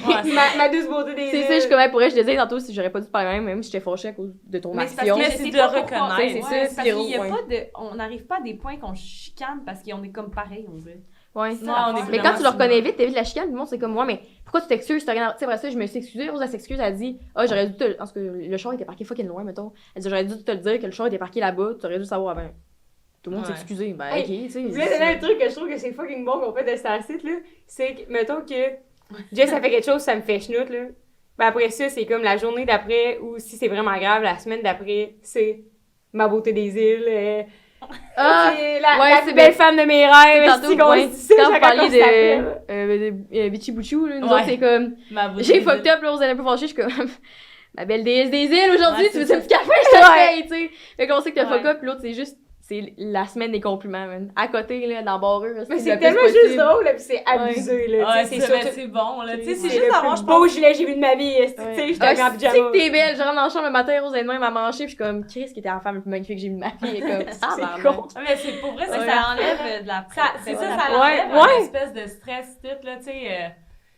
S1: Ma douce beauté des
S2: C'est ça, je suis comme, hey, pour elle, je te disais tantôt si j'aurais pas dû te parler même si j'étais fâchée à cause de ton
S4: Mais c'est
S2: action.
S4: parce que
S3: Mais
S4: je
S3: c'est
S4: sais
S3: de
S4: pas
S3: le
S4: pourquoi.
S3: reconnaître.
S2: C'est ça,
S4: Ouais, c'est parce
S2: puis
S4: qu'il y a
S2: ouais.
S4: pas de... On n'arrive pas à des points qu'on chicane parce qu'on est comme pareil, on dirait.
S2: Ouais.
S3: Non, on est
S2: Mais
S3: vraiment
S2: quand tu le reconnais
S3: similaires.
S2: vite, t'évites la chicane, le monde c'est comme moi, mais pourquoi tu t'excuses? T'as rien. Tu sais, après ça, je me suis excusée. Rose, elle s'excuse, elle dit, j'aurais dû te. Parce que le char était parqué fucking loin, mettons. Elle dit, j'aurais dû te le dire que le char était parqué là-bas, tu aurais dû le savoir avant. Tout le monde s'est
S3: Ouais.
S2: excusé. Ben,
S1: Hey,
S2: ok, tu sais.
S1: Je voulais donner un truc que je trouve que c'est fucking bon qu'on fait de ce site, là. C'est que, mettons que Jess a fait quelque chose, ça me fait chenoute, là. Ben après ça, c'est comme la journée d'après, ou si c'est vraiment grave, la semaine d'après, c'est ma beauté des îles.
S2: Ah!
S1: C'est la
S2: ouais,
S1: la
S2: c'est
S1: plus belle femme de mes rêves.
S2: Tantôt,
S1: si qu'on
S2: ouais,
S1: se dit ça,
S2: quand vous
S1: chacun
S2: parliez
S1: qu'on s'appelle.
S2: de Bitchy Bouchou, là, nous
S3: Ouais.
S2: autres, c'est comme.
S3: Ma beauté
S2: J'ai
S3: des
S2: fucked
S3: îles.
S2: up, là, Rose, elle est un peu fâchée, je suis comme. Ma belle déesse des îles aujourd'hui,
S3: Ouais,
S2: tu veux
S3: c'est
S2: un petit café, je te
S1: Ouais.
S2: le paye, tu sais. Fait qu'on sait que t'as
S3: Ouais.
S2: fuck up, puis l'autre, c'est juste. C'est la semaine des compliments, man. À côté, là, dans Barreux.
S1: Mais c'est tellement juste drôle, là, pis c'est abusé, là.
S3: Ouais,
S1: tu sais,
S3: c'est
S1: surtout-
S3: c'est bon, là. Tu sais, c'est
S1: C'est
S3: juste
S1: le
S3: avoir,
S1: plus
S3: je
S1: beau
S3: pense.
S1: gilet que j'ai vu de ma vie. Tu sais, j'étais
S2: Ah,
S1: en
S2: tu
S1: pyjama.
S2: sais que t'es belle. Je rentre dans la chambre le matin, Rose elle m'a manché, puis je suis comme, Chris, qui était la femme la plus magnifique que j'ai vue de ma vie. Elle est comme,
S1: C'est con.
S3: Mais c'est pour vrai,
S4: Ça,
S3: c'est
S4: ça enlève de la
S3: C'est ça,
S4: de la-
S3: ça
S1: Ouais,
S3: enlève
S1: ouais.
S3: une espèce de stress, tout, là, tu sais.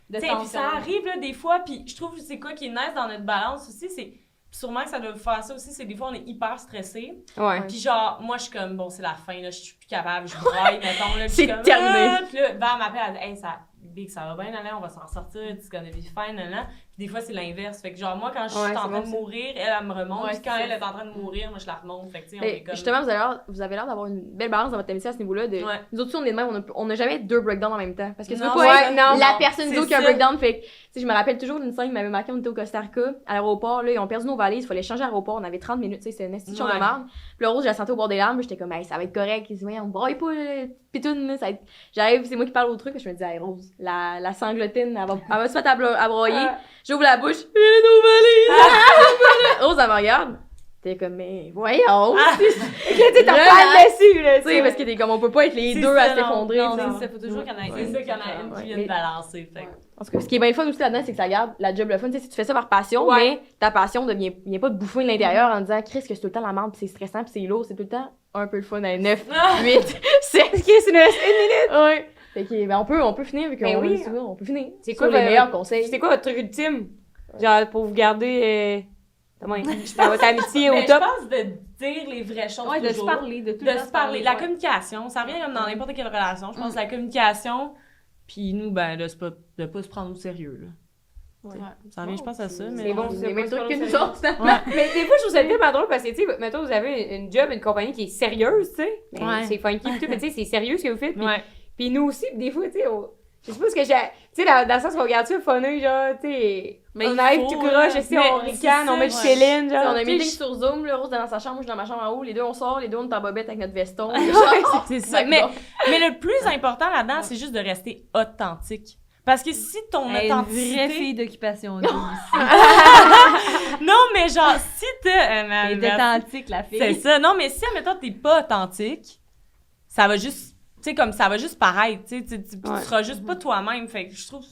S4: de
S3: Tu sais, puis
S4: tension.
S3: ça arrive, là, des fois, puis je trouve que c'est quoi qui est nice dans notre balance aussi, c'est. Sûrement que ça doit faire ça aussi, c'est des fois on est hyper stressé.
S1: Ouais.
S3: Puis genre, moi je suis comme, bon, c'est la fin, là, je suis plus capable, je braille, mettons, là. Puis
S2: C'est
S3: je suis comme,
S2: terminé.
S3: Puis là, Val m'appelle, elle dit, hey, Big, ça va bien, là, on va s'en sortir, it's gonna be fine, là. Puis des fois, c'est l'inverse. Fait que genre, moi, quand je suis
S1: Ouais,
S3: en
S1: c'est
S3: train
S1: bon,
S3: de
S1: ça.
S3: mourir, elle me remonte.
S4: Ouais,
S3: Puis quand
S4: c'est
S3: elle
S4: ça.
S3: est en train de mourir, moi, je la remonte. Fait que, tu sais, on
S2: Mais
S3: est comme.
S2: justement, vous avez l'air d'avoir une belle balance dans votre amitié à ce niveau-là. De...
S3: Ouais.
S2: Nous autres, aussi, on est de même, on n'a jamais deux breakdowns en même temps. Parce que tu veux
S3: Non,
S2: pas
S3: ouais,
S2: être
S1: non,
S2: la
S3: non,
S2: personne
S3: c'est
S2: d'eau qui a un
S3: ça.
S2: breakdown. Fait que, tu sais, je me rappelle toujours d'une scène qui m'avait marqué, on était au Costa Rica, à l'aéroport, là, ils ont perdu nos valises, il fallait changer d'aéroport, on avait 30 minutes, tu sais, c'était une institution
S3: Ouais.
S2: de merde. Puis le Rose, je la sentais au bord des larmes, puis j'étais comme, hey, ça va être correct. Il dit, ouais, on braille pas, pitoune, là, ça va être... J'arrive, c'est moi qui parle au truc, puis je me dis, hey, Rose, la sanglotine, elle va se mettre à broyer.
S1: Ah.
S2: J'ouvre la bouche, il est nos valises! Rose, elle me regarde. T'es comme, mais voyons!
S1: Tu sais, t'as pas dessus, là.
S2: Tu sais, parce que t'es comme, on peut pas être les
S3: C'est
S2: deux
S3: ça,
S2: à
S3: non,
S2: s'effondrer.
S3: non,
S2: tu sais.
S3: non.
S4: Ça faut toujours qu'il y en ait
S3: C'est
S4: une.
S3: ça qu'il y en a une
S2: Ouais,
S3: qui vient
S2: mais-
S3: de balancer. Fait que-
S2: En tout cas, ce qui est bien fun aussi là-dedans, c'est que ça garde la job le fun. Tu sais, si tu fais ça par passion,
S1: Ouais.
S2: mais ta passion vient pas te bouffer de l'intérieur en disant, Chris, que c'est tout le temps la merde, pis c'est stressant, pis c'est lourd, c'est tout le temps un peu le fun à 9, 8, 7.
S1: Est-ce que c'est une minute?
S2: Ouais. Fait que, ben, on peut finir, vu qu'on
S1: Ben oui.
S2: dit souvent, on peut finir.
S1: C'est
S2: Sur
S1: quoi
S2: les meilleurs conseils?
S1: C'est quoi votre truc ultime? Genre, pour vous garder, comment, votre amitié au
S3: Mais je
S1: top?
S3: pense de dire les vraies choses.
S4: Ouais, de se
S3: toujours.
S4: parler, de tout
S3: De
S4: le temps
S3: se parler. La
S4: ouais.
S3: communication, ça revient comme dans n'importe quelle relation. Je pense que la communication, Puis nous, ben, de pas se prendre au sérieux, là.
S2: Ouais.
S3: Ça revient, je pense, à ça, mais...
S1: C'est bon,
S2: C'est
S1: c'est
S2: les mêmes
S1: pas
S2: trucs que
S1: trop
S2: nous
S1: sérieux.
S2: autres, finalement.
S3: Ouais.
S1: Mais des fois, je trouve ça tellement drôle parce que, tu sais, mettons, vous avez une job, une compagnie qui est sérieuse, tu sais. Ben,
S3: Ouais.
S1: c'est funky pis tout, mais tu sais, c'est sérieux ce que vous faites. Puis,
S3: Ouais.
S1: puis nous aussi, pis des fois, tu sais, je sais pas ce que j'ai. Tu sais, dans le sens qu'on regarde ça, funny, genre, tu sais.
S3: Mais
S1: On
S3: il
S1: arrive
S3: faut,
S1: tout
S3: là.
S1: croche, ici,
S3: Mais
S1: on
S3: c'est
S1: ricane,
S3: ça,
S1: on met du
S3: ouais.
S1: Céline,
S2: T'sais, on
S1: genre.
S2: a un
S1: tu sais,
S2: meeting sur Zoom, là, Rose est dans sa chambre, moi je suis dans ma chambre en haut, les deux on sort, les deux on est en bobette avec notre veston.
S3: C'est ça. Mais le plus important là-dedans, c'est juste de rester authentique. Parce que si ton
S4: Elle est une vraie
S3: authenticité...
S4: fille d'occupation double ici.
S3: Non, mais genre, si t'as...
S4: Elle est authentique, la fille.
S3: C'est ça. Non, mais si, admettons, t'es pas authentique, ça va juste... Tu sais, comme ça va juste paraître, tu sais, tu seras juste pas toi-même. Fait que je trouve...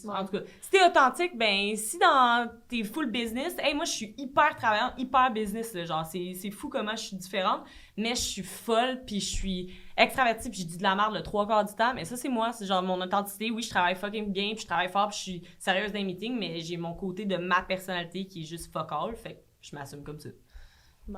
S3: En tout cas, si t'es authentique, ben, si dans tes full business, hey, moi, je suis hyper travaillante, hyper business, là, genre, c'est fou comment je suis différente, mais je suis folle, puis je suis extravertie, puis je dis de la merde le 3/4 du temps, mais ça, c'est moi, c'est genre mon authenticité. Oui, je travaille fucking bien, puis je travaille fort, puis je suis sérieuse dans les meetings, mais j'ai mon côté de ma personnalité qui est juste fuck all, fait que je m'assume comme ça.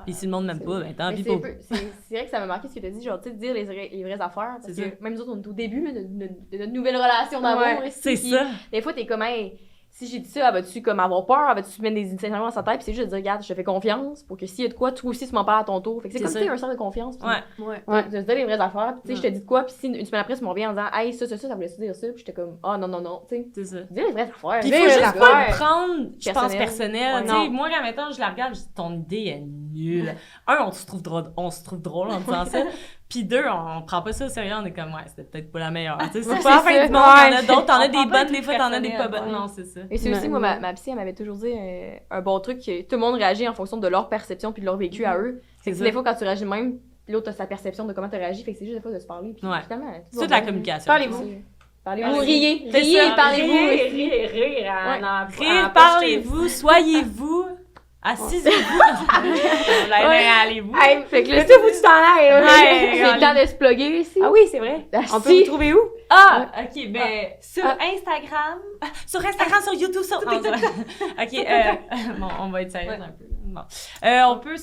S3: Puis si le monde m'aime pas, ben, tant pis pour...
S2: C'est vrai que ça m'a marqué ce que tu as dit, genre, tu sais, dire les vraies affaires. Parce
S3: C'est
S2: que
S3: ça.
S2: même nous autres, on est au début là, de notre nouvelle relation d'amour.
S1: Ouais,
S2: ici,
S3: C'est
S2: puis
S3: ça.
S2: Des fois, t'es comme, hey, si j'ai dit ça, vas-tu comme avoir peur? Vas-tu mettre des initiatives dans sa tête? Puis c'est juste de dire, regarde, je te fais confiance pour que s'il y a de quoi, toi aussi, tu m'en parles à ton tour. Fait que c'est
S3: C'est
S2: comme
S3: ça.
S2: tu sais, un sens de confiance. Puis
S3: Ouais.
S1: Ouais.
S2: de se dire les vraies affaires. Puis tu sais, je te dis de quoi, puis si une semaine après, tu m'en reviens en disant, hey, ça voulait dire ça. Puis j'étais comme, ah, non, tu sais.
S3: C'est ça.
S2: Dis les vraies affaires.
S3: Puis il
S2: Dis
S3: faut
S2: les
S3: juste
S2: vraies
S3: pas
S2: affaires.
S3: le prendre, je pense,
S2: Personnel.
S3: personnel.
S1: Ouais,
S3: Tu sais,
S1: non.
S3: moi, quand maintenant, je la regarde, je dis, ton idée est nulle. On se trouve drôle en disant ça. Puis deux, on prend pas ça au sérieux, on est comme, ouais, c'était peut-être pas la meilleure. Tu sais, c'est
S2: Ouais,
S3: pas la
S2: c'est
S3: fin
S2: ça.
S3: du monde, t'en as
S1: Ouais.
S3: d'autres, t'en as
S4: On
S3: des
S4: prend pas
S3: bonnes,
S4: les
S3: des fois,
S4: trucs
S3: t'en as des pas
S4: personnels,
S3: bonnes.
S4: ouais.
S3: Non, c'est ça.
S2: Et c'est aussi,
S1: Ouais.
S2: moi, ma psy, elle m'avait toujours dit un bon truc que tout le monde réagit en fonction de leur perception puis de leur vécu à eux.
S3: C'est
S2: C'est que
S3: ça.
S2: des fois, quand tu réagis de même, l'autre a sa perception de comment tu réagis. Fait que c'est juste des fois de se parler. Puis
S3: Ouais.
S2: finalement, tout
S3: C'est
S2: va
S3: de la
S2: bien.
S3: communication.
S1: Parlez-vous.
S2: Parlez-vous,
S1: Parlez-vous.
S2: riez,
S3: C'est
S2: riez,
S3: ça,
S2: parlez-vous.
S1: Rire,
S3: Rire, parlez-vous, soyez-vous, assisez-vous. Allez-vous.
S1: Hey,
S2: Fait que là,
S1: mais toi, faut que tu t'en ailles.
S3: Ouais.
S2: c'est le temps de se plugger ici.
S1: Ah oui, c'est vrai. On peut
S2: Si.
S1: vous trouver où?
S3: Ah, ok, ben, sur
S1: Ah.
S3: Instagram, sur YouTube, sur... Non, ok, bon, on va être sérieux un peu. Bon. On peut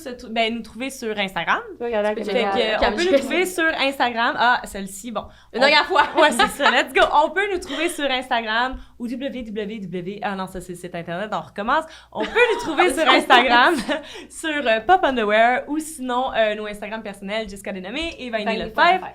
S3: nous trouver sur Instagram.
S1: Regarde la
S3: Fait
S1: caméra.
S3: que, on peut nous trouver sur Instagram. Ah, celle-ci, bon.
S2: Une dernière fois.
S3: Ouais, c'est ça. Let's go. On peut nous trouver sur Instagram ou www. Ah non, ça c'est le site internet. On recommence. On peut nous trouver sur Instagram, sur Pop Underwear ou sinon nos Instagram personnels, Jessica Dénommé et Vanille Lefebvre.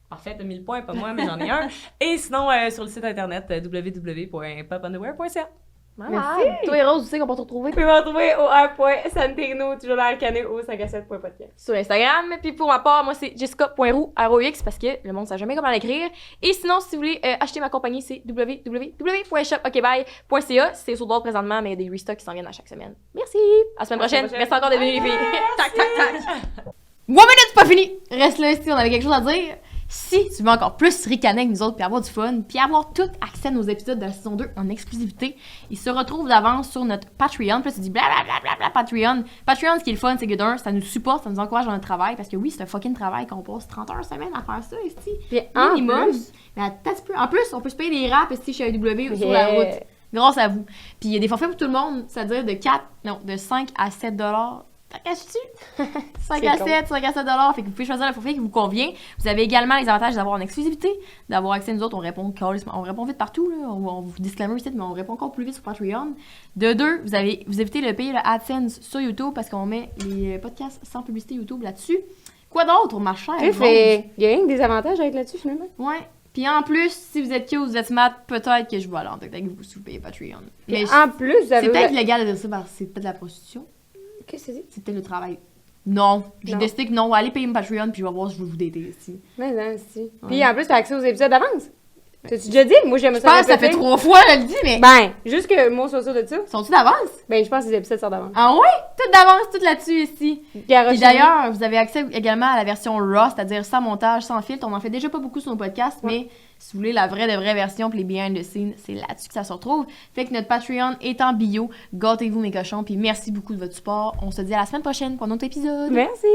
S3: Parfait, t'as 1000 points, pas moi, mais j'en ai un. Et sinon, sur le site internet www.popunderwear.ca.
S2: Voilà. Toi et Rose, tu sais qu'on peut te retrouver
S1: Vous pouvez me retrouver au r.santegno, toujours dans le canet au 5à7.podcast.
S2: sur Instagram. Puis pour ma part, moi, c'est jessica.roux, ROX, parce que le monde ne sait jamais comment l'écrire. Et sinon, si vous voulez acheter ma compagnie, c'est www.shopokbye.ca. C'est sur d'autres présentement, mais il y a des restocks qui s'en viennent à chaque semaine. Merci! À la semaine prochaine. Merci encore d'être venus, les filles. Tac, tac, tac. 1 minute, c'est pas fini! Reste là, si on avait quelque chose à dire. Si tu veux encore plus ricaner avec nous autres, puis avoir du fun, puis avoir tout accès à nos épisodes de la saison 2 en exclusivité, ils se retrouvent d'avance sur notre Patreon. Puis là, tu dis blablabla Patreon. Patreon, ce qui est le fun, c'est que d'un, ça nous supporte, ça nous encourage dans notre travail, parce que oui, c'est un fucking travail qu'on passe 30 heures semaine à faire ça, ici.
S1: Puis en
S2: Minimum.
S1: plus,
S2: Mais attends un petit peu. En plus, on peut se payer des raps ici chez AEW sur la route. Grâce à vous. Puis il y a des forfaits pour tout le monde, c'est-à-dire de 5 à 7 $. T'as caché-tu? 5 à 7, 5 à 7 $. Fait que vous pouvez choisir le forfait qui vous convient. Vous avez également les avantages d'avoir en exclusivité, d'avoir accès à nous autres. On répond vite partout, là. On vous disclaimer ici, mais on répond encore plus vite sur Patreon. De deux, vous évitez de payer le AdSense sur YouTube parce qu'on met les podcasts sans publicité YouTube là-dessus. Quoi d'autre, ma chère?
S1: il y a rien que des avantages à être là-dessus, finalement.
S2: Ouais. Puis en plus, si vous êtes cute, vous êtes smart, peut-être que je vais aller en contact avec vous si vous payez Patreon. Mais
S1: En plus, vous avez...
S2: c'est peut-être légal de dire ça parce que c'est peut-être la prostitution.
S1: Qu'est-ce que c'est?
S2: C'est peut-être le travail. Non. J'ai
S1: Non.
S2: décidé que non. Allez payer mon Patreon puis je vais voir si je veux vous dater ici.
S1: Mais non, si.
S2: Ouais.
S1: Puis en plus, t'as accès aux épisodes d'avance. T'as-tu déjà dit? Moi, j'aime
S2: Je
S1: ça.
S2: pense que ça fait
S1: répéter.
S2: 3 fois, je le dis, mais.
S1: Ben, juste que moi, soit sûr de ça.
S2: Sont-ils d'avance?
S1: Ben, je pense que les épisodes sont d'avance.
S2: Ah ouais? Tout d'avance, tout là-dessus ici.
S1: Garoche.
S2: Puis d'ailleurs, vous avez accès également à la version RAW, c'est-à-dire sans montage, sans filtre. On en fait déjà pas beaucoup sur nos podcasts, mais si vous voulez la vraie de vraie version puis les behind the scenes, c'est là-dessus que ça se retrouve. Fait que notre Patreon est en bio. Gâtez-vous mes cochons, puis merci beaucoup de votre support. On se dit à la semaine prochaine pour un autre épisode.
S1: Merci.